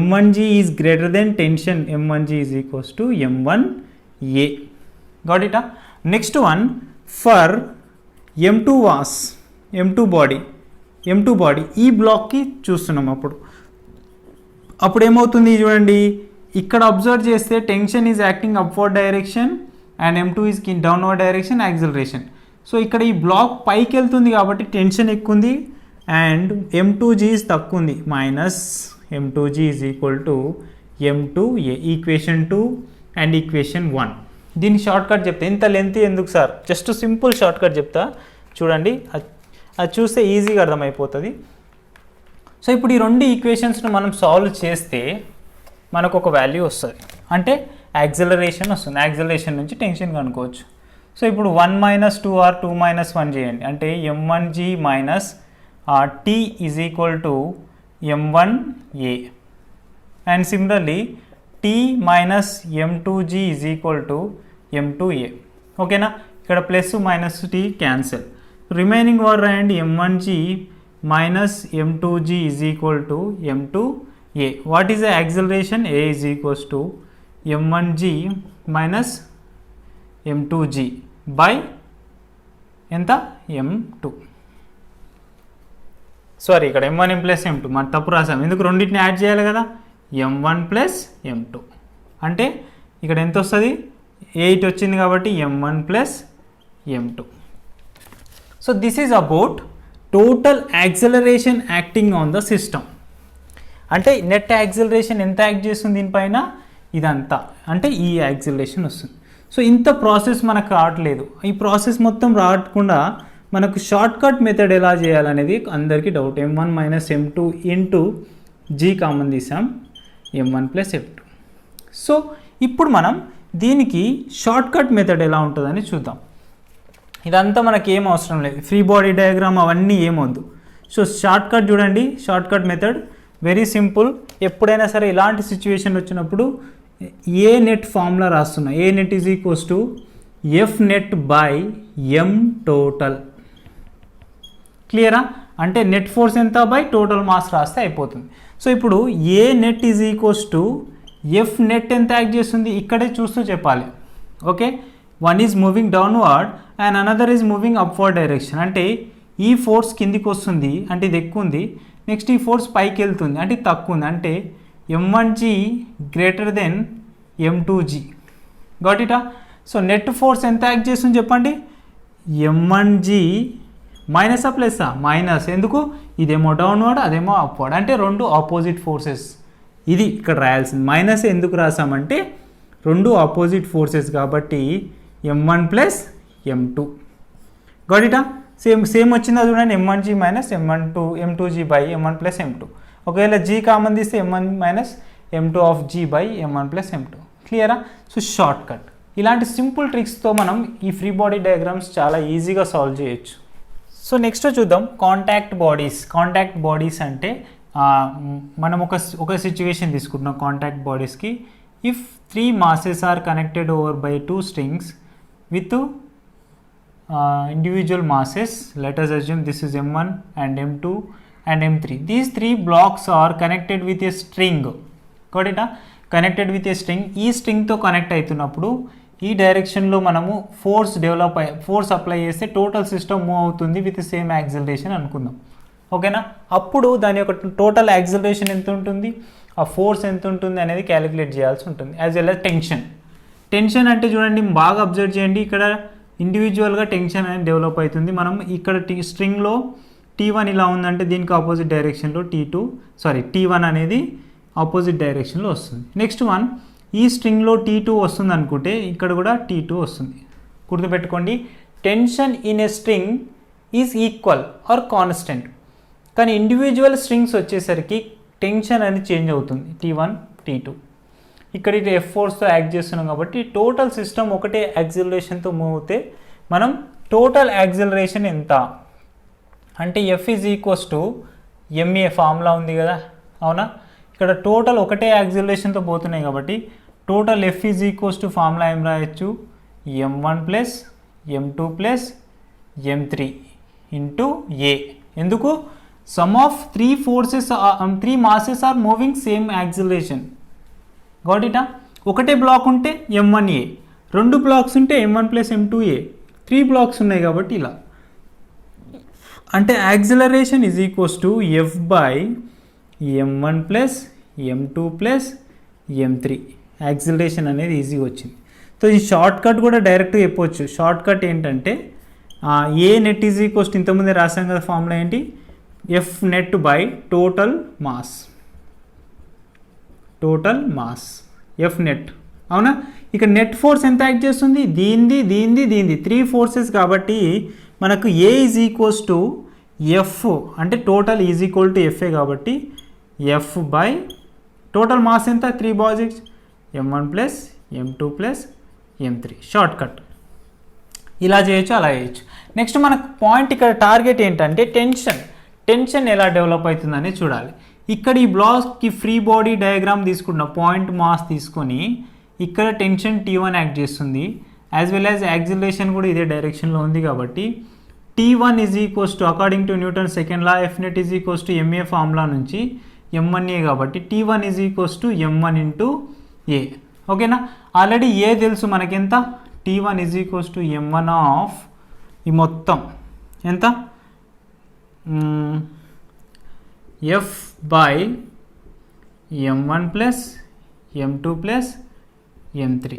m1g is greater than tension, m1g is equals to m1a. Got ఇటా? నెక్స్ట్ వన్, ఫర్ m2 వాస్, m2 బాడీ ఈ బ్లాక్కి చూస్తున్నాం. అప్పుడు ఏమవుతుంది చూడండి, ఇక్కడ అబ్జర్వ్ చేస్తే tension is acting upward direction and m2 is downward direction acceleration. So ఇక్కడ ఈ బ్లాక్ పైకి వెళ్తుంది కాబట్టి టెన్షన్ ఎక్కువ ఉంది అండ్ m2g ఈజ్ తక్కువ ఉంది, minus m2g is equal to m2a. Equation 2 and equation 1. దీని షార్ట్ కట్ చెప్తా. ఇంత లెంత్ ఎందుకు sir? Just simple short cut చెప్తా చూడండి, అది చూస్తే ఈజీగా అర్థమైపోతుంది. సో ఇప్పుడు ఈ రెండు ఈక్వేషన్స్ను మనం సాల్వ్ చేస్తే మనకు ఒక వాల్యూ వస్తుంది, అంటే యాక్సిలరేషన్ వస్తుంది. యాక్సిలరేషన్ నుంచి టెన్షన్ కనుక్కోవచ్చు. సో ఇప్పుడు 1 - 2 ఆర్ 2 - 1 చేయండి, అంటే m1g minus t is equal to m1a. And similarly t minus m2g is equal to m2a. ఓకేనా? ఇక్కడ plus minus t cancel, remaining వర్ రాయండి m1g minus m2g is equal to m2a. What is the acceleration? a is equals to m1g minus m2g by ఎంత? m2. Sorry, ఇక్కడ m1 plus m2 మనం తప్పు రాసాం. ఎందుకు? రెండింటిని యాడ్ చేయాలి కదా. m1 ప్లస్ m2 అంటే ఇక్కడ ఎంత వస్తుంది? 8 వచ్చింది కాబట్టి m1 plus m2. So this is about total acceleration acting on the system. అంటే నెట్ యాక్సిలరేషన్ ఎంత యాక్ట్ చేస్తుంది దీనిపైన? ఇదంతా, అంటే ఈ యాక్సిలరేషన్ వస్తుంది. సో ఇంత ప్రాసెస్ మనకు రావట్లేదు. ఈ ప్రాసెస్ మొత్తం రాకుండా మనకు షార్ట్ కట్ మెథడ్ ఎలా చేయాలనేది అందరికీ doubt. m1 minus m2 into g common తీసాం, m1 ప్లస్ m2. సో ఇప్పుడు మనం దీనికి షార్ట్ కట్ మెథడ్ ఎలా ఉంటుందని చూద్దాం. ఇదంతా మనకి ఏం అవసరం లేదు, ఫ్రీ బాడీ డయాగ్రామ్ అవన్నీ ఏమొద్దు. సో షార్ట్ కట్ చూడండి, short cut method very simple. ఎప్పుడైనా సరే ఇలాంటి సిచ్యువేషన్ వచ్చినప్పుడు ఏ నెట్ ఫార్ములా రాస్తున్నా, A net is equals to F net by M total. క్లియరా? అంటే నెట్ ఫోర్స్ ఎంత బై టోటల్ మాస్ రాస్తే అయిపోతుంది. సో ఇప్పుడు A net is equals to F net ఎంత యాక్ట్ చేస్తుంది ఇక్కడే చూస్తూ చెప్పాలి. Okay, one is moving downward and another is moving upward direction. అంటే ఈ ఫోర్స్ కిందికి వస్తుంది అంటే ఇది ఎక్కువ ఉంది, నెక్స్ట్ ఈ ఫోర్స్ పైకి వెళ్తుంది అంటే ఇది తక్కువ ఉంది, అంటే m1g greater than m2g. Got ఇటా? సో నెట్ ఫోర్స్ ఎంత యాక్ట్ చేస్తుంది చెప్పండి? m1g మైనసా ప్లస్సా? మైనస్. ఎందుకు? ఇదేమో డౌన్వర్డ్ అదేమో అప్వర్డ్, అంటే రెండు ఆపోజిట్ ఫోర్సెస్. ఇది ఇక్కడ రాయాల్సింది. మైనస్ ఎందుకు రాసామంటే రెండు ఆపోజిట్ ఫోర్సెస్ కాబట్టి m1 ప్లస్ m2. గాట్ ఇటా? సేమ్ వచ్చిందా చూడండి, m1g minus m2g by m1 plus m2. ఒకవేళ g కామన్ తీస్తే m1 minus m2 of g by m1 plus m2. క్లియరా? So short cut. ఇలాంటి సింపుల్ ట్రిక్స్తో మనం ఈ ఫ్రీ బాడీ డయాగ్రామ్స్ చాలా ఈజీగా సాల్వ్ చేయొచ్చు. సో నెక్స్ట్ చూద్దాం కాంటాక్ట్ బాడీస్. కాంటాక్ట్ బాడీస్ అంటే మనం ఒక సిచ్యువేషన్ తీసుకుంటున్నాం కాంటాక్ట్ బాడీస్కి. If 3 masses are connected over by 2 strings with individual masses, let us assume this is m1 and m2 and m3. These 3 blocks are connected with a string. Got it? Connected with a string. ఈ స్ట్రింగ్తో connect అవుతున్నప్పుడు ఈ డైరెక్షన్లో మనము force apply చేస్తే total system move అవుతుంది with same acceleration అనుకుందాం. ఓకేనా. అప్పుడు దాని యొక్క టోటల్ యాక్సిలరేషన్ ఎంత ఉంటుంది, ఆ ఫోర్స్ ఎంత ఉంటుంది అనేది క్యాలిక్యులేట్ చేయాల్సి ఉంటుంది. యాజ్ వెల్ యాజ్ టెన్షన్ అంటే చూడండి బాగా అబ్జర్వ్ చేయండి, ఇక్కడ ఇండివిజువల్గా టెన్షన్ అనేది డెవలప్ అవుతుంది. మనం ఇక్కడ స్ట్రింగ్లో T1 ఇలా ఉందంటే దీనికి ఆపోజిట్ డైరెక్షన్లో T1 అనేది ఆపోజిట్ డైరెక్షన్లో వస్తుంది. నెక్స్ట్ వన్, ఈ స్ట్రింగ్లో T2 వస్తుంది అనుకుంటే ఇక్కడ కూడా T2 వస్తుంది. గుర్తుపెట్టుకోండి, tension in a string is equal or constant. కానీ ఇండివిజువల్ స్ట్రింగ్స్ వచ్చేసరికి టెన్షన్ అనేది చేంజ్ అవుతుంది. T1 T2 ఇక్కడ ఇది F ఫోర్స్తో యాక్ట్ చేస్తున్నాం కాబట్టి టోటల్ సిస్టమ్ ఒకటే యాక్సిలరేషన్తో మూవ్ అవుతే మనం టోటల్ యాక్సిలరేషన్ ఎంత అంటే F is equals to MA formula ఉంది కదా, అవునా. ఇక్కడ టోటల్ ఒకటే యాక్సిలరేషన్తో పోతున్నాయి కాబట్టి total F is equals to formula ఏం రాయొచ్చు, M1 plus M2 plus M3 into A. ఎందుకు, sum of three masses are moving same acceleration. Got ఇటా. ఒకటే బ్లాక్ ఉంటే M1A, 2 బ్లాక్స్ ఉంటే M1 ప్లస్ M2A, 3 బ్లాక్స్ ఉన్నాయి కాబట్టి ఇలా. అంటే acceleration is equals to F by M1 plus M2 plus M3. Acceleration అనేది ఈజీగా వచ్చింది. సో ఈ షార్ట్ కట్ కూడా డైరెక్ట్గా చెప్పవచ్చు. షార్ట్ కట్ ఏంటంటే ఏ నెట్ ఈజ్ ఈక్వల్స్ టు ఇంతకుముందే రాసాం కదా ఫార్ములా ఏంటి, F net by total mass F net, అవునా. ఇక నెట్ ఫోర్స్ ఎంత యాక్ట్ చేస్తుంది, దీంది 3 ఫోర్సెస్ కాబట్టి మనకు A is equals to F అంటే total is equal to FA కాబట్టి F బై టోటల్ మాస్ ఎంత 3 బాజిక్స్ M1 plus M2 plus M3. Short cut ఇలా చేయొచ్చు, అలా చేయొచ్చు. నెక్స్ట్ మనకు పాయింట్ ఇక్కడ టార్గెట్ ఏంటంటే టెన్షన్ ఎలా డెవలప్ అవుతుందని చూడాలి. ఇక్కడ ఈ బ్లాక్కి ఫ్రీ బాడీ డయాగ్రామ్ తీసుకున్న పాయింట్ మాస్ తీసుకొని ఇక్కడ టెన్షన్ T1 యాక్ట్ చేస్తుంది, యాజ్ వెల్ యాజ్ యాక్సిలరేషన్ కూడా ఇదే డైరెక్షన్లో ఉంది కాబట్టి T1 is equals to according to Newton second law F net is equals to MA formula నుంచి M1A కాబట్టి T1 is equals to M1 into A. ఓకేనా. Already ఏ తెలుసు మనకెంత, T1 is equals to M1 of ఈ మొత్తం ఎంత F by M1 plus M2 plus M3.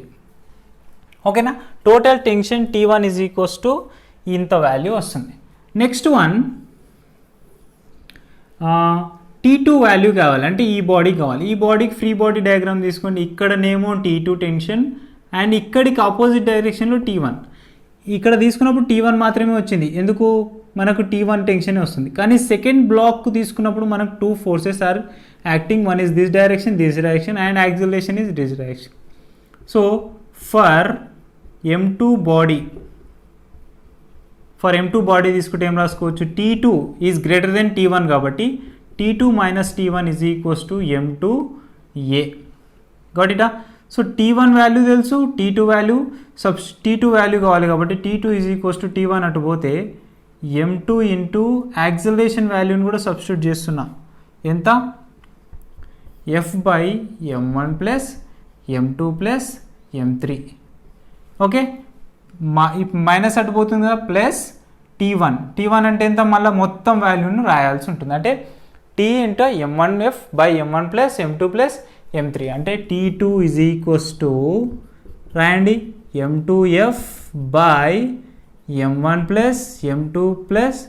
ఓకేనా. Total tension T1 is equals to ఇంత వాల్యూ వస్తుంది. నెక్స్ట్ వన్ T2 వాల్యూ కావాలంటే ఈ బాడీ కావాలి. ఈ బాడీకి ఫ్రీ బాడీ డయాగ్రామ్ తీసుకోండి. ఇక్కడనేమో T2 టెన్షన్ అండ్ ఇక్కడికి ఆపోజిట్ డైరెక్షన్లో T1. ఇక్కడ తీసుకున్నప్పుడు T1 మాత్రమే వచ్చింది, ఎందుకు మనకు T1 టెన్షన్ వస్తుంది. కానీ సెకండ్ బ్లాక్ తీసుకున్నప్పుడు మనకు 2 forces are acting, one is this direction and acceleration is this direction. So for M2 body తీసుకుంటే ఏం రాసుకోవచ్చు, T2 is greater then T1 కాబట్టి T2 minus T1 is equals to M2A. Got ఇటా. So T1 value తెలుసు, T2 value కావాలి కాబట్టి T2 is equals to T1 అటు పోతే M2 ఇంటూ యాక్సిలరేషన్ వాల్యూని కూడా సబ్స్టిట్యూట్ చేస్తున్నా, ఎంత F by M1 plus M2 plus M3. Okay, minus అటు పోతుంది కదా, ప్లస్ T1 అంటే ఎంత, మళ్ళీ మొత్తం వాల్యూను రాయాల్సి ఉంటుంది. అంటే T into M1F by M1 plus M2 plus M3 అంటే T2 ఈజ్ ఈక్వల్స్ టు రాయండి M2F by M1 plus M2 plus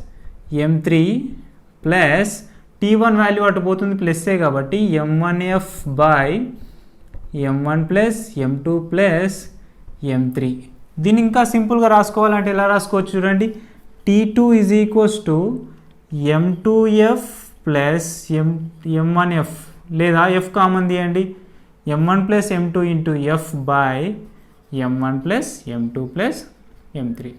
M3 plus T1 value అటు పోతుంది ప్లస్సే కాబట్టి M1F by M1 plus M2 plus M3. దీన్ని ఇంకా సింపుల్గా రాసుకోవాలంటే ఎలా రాసుకోవచ్చు చూడండి, T2 is equals to M2F plus M1F లేదా F కామన్ తీయండి, M1 plus M2 into F by M1 plus M2 plus M3.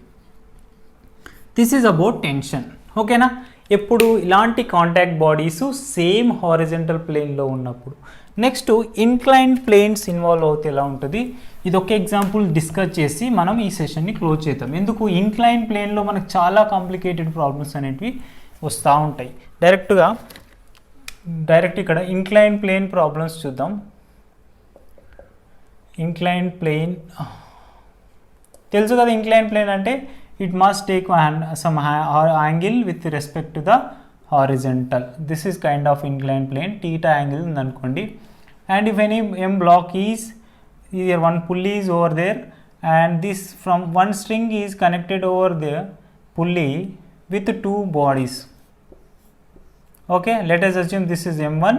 This is about tension. ఓకేనా. ఎప్పుడు ఇలాంటి కాంటాక్ట్ బాడీస్ సేమ్ హారిజంటల్ ప్లేన్లో ఉన్నప్పుడు. నెక్స్ట్ ఇన్క్లైన్డ్ ప్లేన్స్ ఇన్వాల్వ్ అవుతే ఎలా ఉంటుంది, ఇది ఒక ఎగ్జాంపుల్ డిస్కస్ చేసి మనం ఈ సెషన్ని క్లోజ్ చేద్దాం. ఎందుకు, ఇన్క్లైన్ ప్లేన్లో మనకు చాలా కాంప్లికేటెడ్ ప్రాబ్లమ్స్ అనేటివి వస్తూ ఉంటాయి. డైరెక్ట్ ఇక్కడ ఇంక్లైన్ ప్లేన్ ప్రాబ్లమ్స్ చూద్దాం. ఇంక్లైన్ ప్లేన్ తెలుసు కదా, ఇంక్లైన్ ప్లేన్ అంటే it must take some angle with respect to the horizontal. This is kind of inclined plane, theta angle undanukondi. And if any M block is here, one pulley is over there, and this from one string is connected over the pulley with two bodies. Okay, let us assume this is M1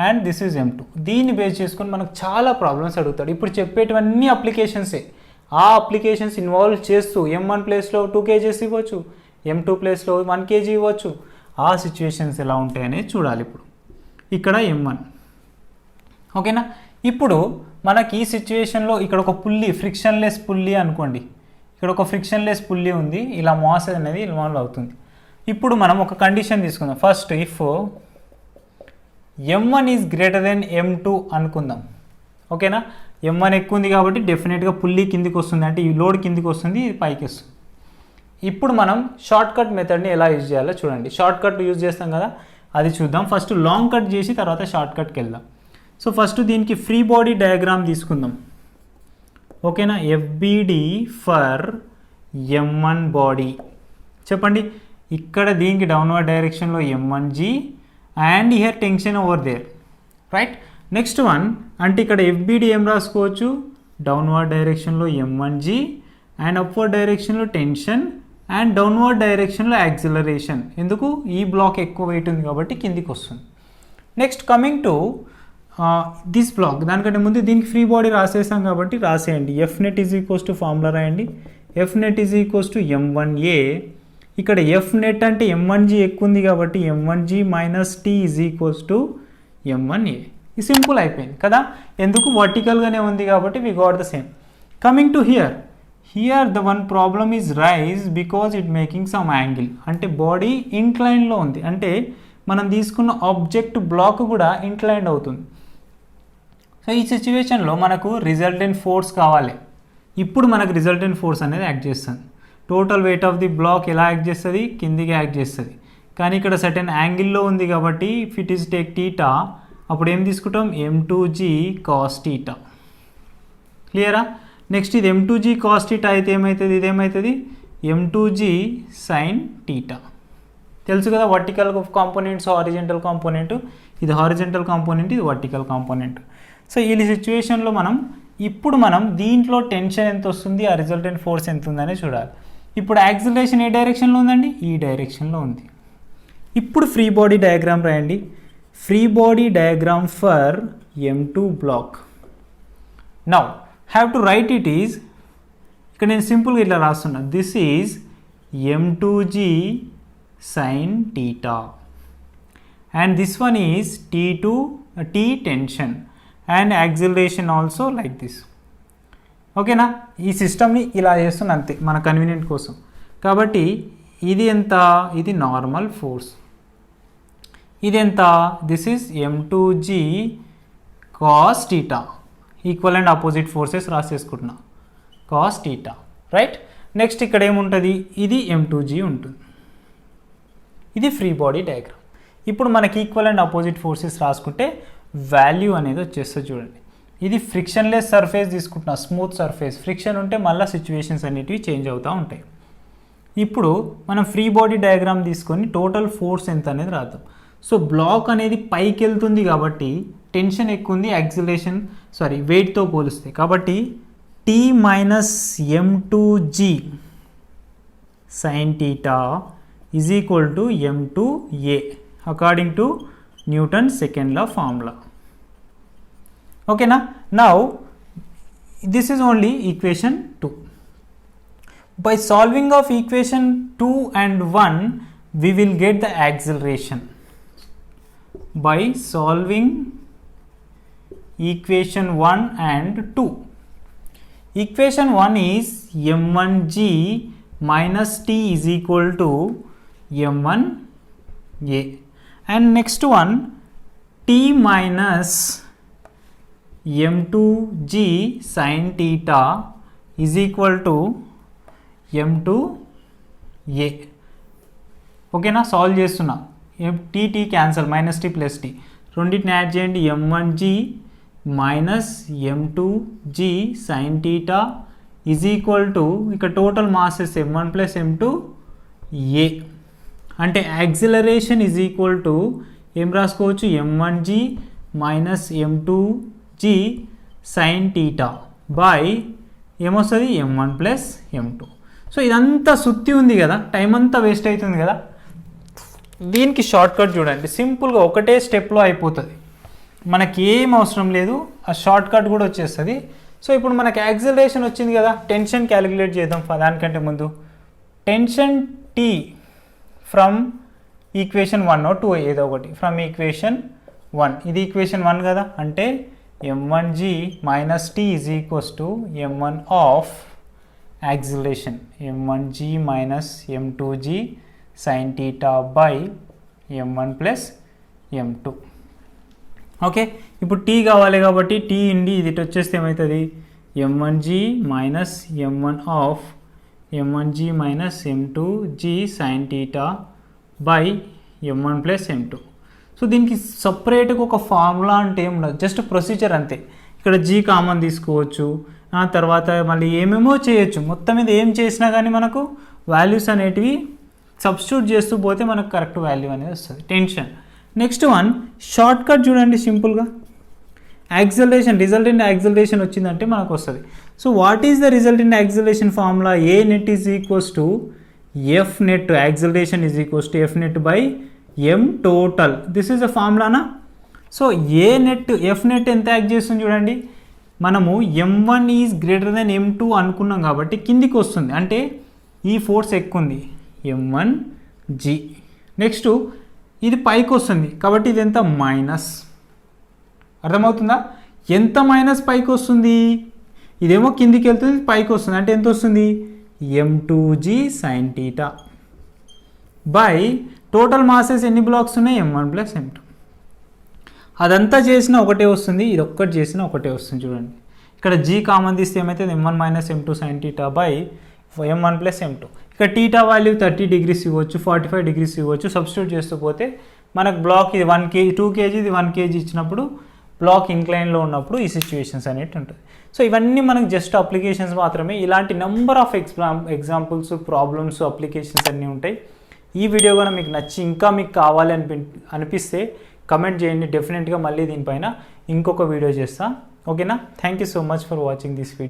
and this is M2. దీన్ని base చేసుకొని మనకు చాలా problems అడుగుతాడు. ఇప్పుడు చెప్పేటివన్నీ అప్లికేషన్సే. ఆ applications involve చేస్తూ M1 ప్లేస్లో 2 kgs ఇవ్వచ్చు, M2 ప్లేస్లో 1 kg ఇవ్వచ్చు. ఆ సిచ్యువేషన్స్ ఎలా ఉంటాయనేది చూడాలి. ఇప్పుడు ఇక్కడ M1, ఓకేనా. ఇప్పుడు మనకి ఈ సిచ్యువేషన్లో ఇక్కడ ఒక పుల్లి, ఫ్రిక్షన్లెస్ పుల్లి అనుకోండి, ఇక్కడ ఒక ఫ్రిక్షన్లెస్ పుల్లి ఉంది, ఇలా మాస్ అనేది ఇన్వాల్వ్ అవుతుంది. ఇప్పుడు మనం ఒక కండిషన్ తీసుకుందాం. First if M1 is greater then M2 అనుకుందాం, ఓకేనా. M1 ఎక్కువ ఉంది కాబట్టి డెఫినెట్గా పుల్లి కిందికి వస్తుంది, అంటే ఈ లోడ్ కిందికి వస్తుంది, ఇది పైకి వస్తుంది. ఇప్పుడు మనం షార్ట్ కట్ మెథడ్ని ఎలా యూజ్ చేయాలో చూడండి. షార్ట్ కట్ యూజ్ చేస్తాం కదా, అది చూద్దాం. ఫస్ట్ లాంగ్ కట్ చేసి తర్వాత షార్ట్ కట్కి వెళ్దాం. సో ఫస్ట్ దీనికి ఫ్రీ బాడీ డయాగ్రామ్ తీసుకుందాం, ఓకేనా. FBD ఫర్ M1 బాడీ చెప్పండి. ఇక్కడ దీనికి డౌన్వర్డ్ డైరెక్షన్లో M1G and here tension over there, right. Next one అంటే ఇక్కడ FBD ఏం రాసుకోవచ్చు, డౌన్వర్డ్ డైరెక్షన్లో M1G అండ్ అప్వర్డ్ డైరెక్షన్లో టెన్షన్ అండ్ డౌన్వర్డ్ డైరెక్షన్లో యాక్సిలరేషన్. ఎందుకు, ఈ బ్లాక్ ఎక్కువ వెయిట్ ఉంది కాబట్టి కిందికి వస్తుంది. Next coming to this block, దానికంటే ముందు దీనికి ఫ్రీ బాడీ రాసేసాం కాబట్టి రాసేయండి. Fnet is equals to formula రాయండి. Fnet is equals to M1A. ఇక్కడ Fnet అంటే M1G ఎక్కువ ఉంది కాబట్టి M1G minus T is equals to M1A. ఇది సింపుల్ అయిపోయింది కదా, ఎందుకు వర్టికల్గానే ఉంది కాబట్టి we got the same. Coming to here, here the one problem is rise because it making some angle, అంటే బాడీ ఇంక్లైన్లో ఉంది, అంటే మనం తీసుకున్న ఆబ్జెక్ట్ బ్లాక్ కూడా ఇంక్లైన్ అవుతుంది. సో ఈ సిచ్యువేషన్లో మనకు రిజల్టెంట్ ఫోర్స్ కావాలి. ఇప్పుడు మనకు రిజల్టెంట్ ఫోర్స్ అనేది యాక్ట్ చేస్తుంది. Total weight of the block ఎలా యాక్ట్ చేస్తుంది, కిందికి యాక్ట్ చేస్తుంది. కానీ ఇక్కడ సర్టెన్ యాంగిల్లో ఉంది కాబట్టి if it is take theta, అప్పుడు ఏం తీసుకుంటాం, M2G కాస్ టీటా. క్లియరా. నెక్స్ట్ ఇది M2G కాస్ టీటా అయితే ఏమవుతుంది, ఇదేమవుతుంది M2G సైన్ టీటా. తెలుసు కదా, వర్టికల్ కాంపోనెంట్స్ హారిజెంటల్ కాంపోనెంట్, ఇది హారిజెంటల్ కాంపోనెంట్, ఇది వర్టికల్ కాంపోనెంట్. సో ఈ సిచ్యువేషన్లో ఇప్పుడు మనం దీంట్లో టెన్షన్ ఎంత వస్తుంది, ఆ రిజల్టెంట్ ఫోర్స్ ఎంత ఉందనే చూడాలి. ఇప్పుడు యాక్సిలరేషన్ ఏ డైరెక్షన్లో ఉందండి, ఈ డైరెక్షన్లో ఉంది. ఇప్పుడు ఫ్రీ బాడీ డయాగ్రామ్ రాయండి. Free body diagram for M2 block. Now have to write it is, ఇక్కడ నేను సింపుల్గా ఇట్లా రాస్తున్నా, this is M2G sine theta and this one is T tension and acceleration also like this. ఓకేనా. ఈ సిస్టమ్ని ఇలా చేస్తున్నా అంతే మన కన్వీనియంట్ కోసం. కాబట్టి ఇది ఎంత, ఇది నార్మల్ ఫోర్స్, ఇది ఎంత, this is M2G cos theta. Equal and opposite forces రాసేసుకుంటున్నా, కాస్ టీటా, రైట్. నెక్స్ట్ ఇక్కడ ఏముంటుంది, ఇది M2G ఉంటుంది. ఇది ఫ్రీ బాడీ డయాగ్రామ్. ఇప్పుడు మనకి ఈక్వల్ అండ్ ఆపోజిట్ ఫోర్సెస్ రాసుకుంటే వాల్యూ అనేది వచ్చేస్తుంది. చూడండి, ఇది ఫ్రిక్షన్లెస్ సర్ఫేస్ తీసుకుంటున్నా, స్మూత్ సర్ఫేస్. ఫ్రిక్షన్ ఉంటే మళ్ళీ సిచ్యువేషన్స్ అనేటివి చేంజ్ అవుతూ ఉంటాయి. ఇప్పుడు మనం ఫ్రీ బాడీ డయాగ్రామ్ తీసుకొని టోటల్ ఫోర్స్ ఎంత అనేది రాద్దాం. సో బ్లాక్ అనేది పైకి వెళ్తుంది కాబట్టి టెన్షన్ ఎక్కువ ఉంది, యాక్సిలరేషన్ వెయిట్తో పోలిస్తే, కాబట్టి T minus M2G sine theta is equal to M2A according to Newton second law formula. ఓకేనా. Now this is only equation 2. By solving of equation 2 and 1, we will get the acceleration. By solving equation 1 and 2. Equation 1 is M1G minus T is equal to M1A. And next one, T minus M2G sin theta is equal to M2A. ఓకేనా. Solve చేస్తున్నా, T cancel, minus T plus T రెండింటిని add చేయండి. M1G minus M2G sine theta is equal to, ఇక్కడ total masses M1 plus M2A. అంటే acceleration is equal to ఏం రాసుకోవచ్చు, m1g minus m2g sine theta by ఏమొస్తుంది, m1 plus m2. So ఇదంతా సుత్తి ఉంది కదా, టైం అంతా వేస్ట్ అవుతుంది కదా. దీనికి షార్ట్ కట్ చూడండి, సింపుల్గా ఒకటే స్టెప్లో అయిపోతుంది, మనకి ఏం అవసరం లేదు, ఆ షార్ట్ కట్ కూడా వచ్చేస్తుంది. సో ఇప్పుడు మనకి యాక్సిలరేషన్ వచ్చింది కదా, టెన్షన్ క్యాలిక్యులేట్ చేద్దాం. దానికంటే ముందు tension T from equation 1 or 2 ఏదో ఒకటి, ఫ్రమ్ ఈక్వేషన్ 1, ఇది ఈక్వేషన్ 1 కదా, అంటే m1g minus T is equals to m1 of acceleration m1g minus m2g sine theta by m1 plus m2. Okay, ఇప్పుడు టీ కావాలి కాబట్టి టీ ఇండి ఇది వచ్చేస్తే ఏమవుతుంది, m1g minus m1 of m1g minus m2g sine theta by m1 plus m2. So దీనికి సపరేట్గా ఒక ఫార్ములా అంటే ఏం ఉండదు, జస్ట్ ప్రొసీజర్ అంతే. ఇక్కడ g కామన్ తీసుకోవచ్చు, తర్వాత మళ్ళీ ఏమేమో చేయొచ్చు. మొత్తం మీద ఏం చేసినా కానీ మనకు వాల్యూస్ అనేటివి సబ్స్టిట్యూట్ చేస్తూ పోతే మనకు కరెక్ట్ వాల్యూ అనేది వస్తుంది. Tension. Next one short cut చూడండి, సింపుల్గా యాక్సిలరేషన్, రిజల్టెంట్ యాక్సిలరేషన్ వచ్చిందంటే మనకు వస్తుంది. So what is the resultant acceleration formula, A net is equals to F net, acceleration is equals to F net by M total. This is a ఫార్ములానా. So A net, F net ఎంత act చేస్తుంది చూడండి, మనము m1 is greater then m2 అనుకున్నాం కాబట్టి కిందికి వస్తుంది, అంటే ఈ ఫోర్స్ ఎక్కువ ఉంది m1g. నెక్స్ట్ ఇది పైకి వస్తుంది కాబట్టి ఇది ఎంత, మైనస్. అర్థమవుతుందా, ఎంత మైనస్ పైకి వస్తుంది, ఇదేమో కిందికి వెళ్తుంది పైకి వస్తుంది, అంటే ఎంత వస్తుంది, m2g sine theta by total masses ఎన్ని బ్లాక్స్ ఉన్నాయి, m1 ప్లస్ m2. అదంతా చేసినా ఒకటే వస్తుంది, ఇది ఒక్కటి చేసినా ఒకటే వస్తుంది. చూడండి ఇక్కడ g కామన్ తీస్తే ఏమైతే m1 minus m2 sign theta by m1 plus m2. ఇక్కడ టీటా వాల్యూ 30 degrees ఇవ్వచ్చు, 45 degrees ఇవ్వచ్చు. సబ్స్టిట్యూట్ చేస్తూ పోతే మనకు బ్లాక్ ఇది 1 kg 2 kg, ఇది 1 kg ఇచ్చినప్పుడు బ్లాక్ ఇంక్లైన్లో ఉన్నప్పుడు ఈ సిచ్యువేషన్స్ అనేవి ఉంటుంది. సో ఇవన్నీ మనకు జస్ట్ అప్లికేషన్స్ మాత్రమే. ఇలాంటి number of examples, problems, applications అన్నీ ఉంటాయి. ఈ వీడియో కూడా మీకు నచ్చి ఇంకా మీకు కావాలి అనిపిస్తే కమెంట్ చేయండి, డెఫినెట్గా మళ్ళీ దీనిపైన ఇంకొక వీడియో చేస్తా. ఓకేనా, thank you so much for watching this video.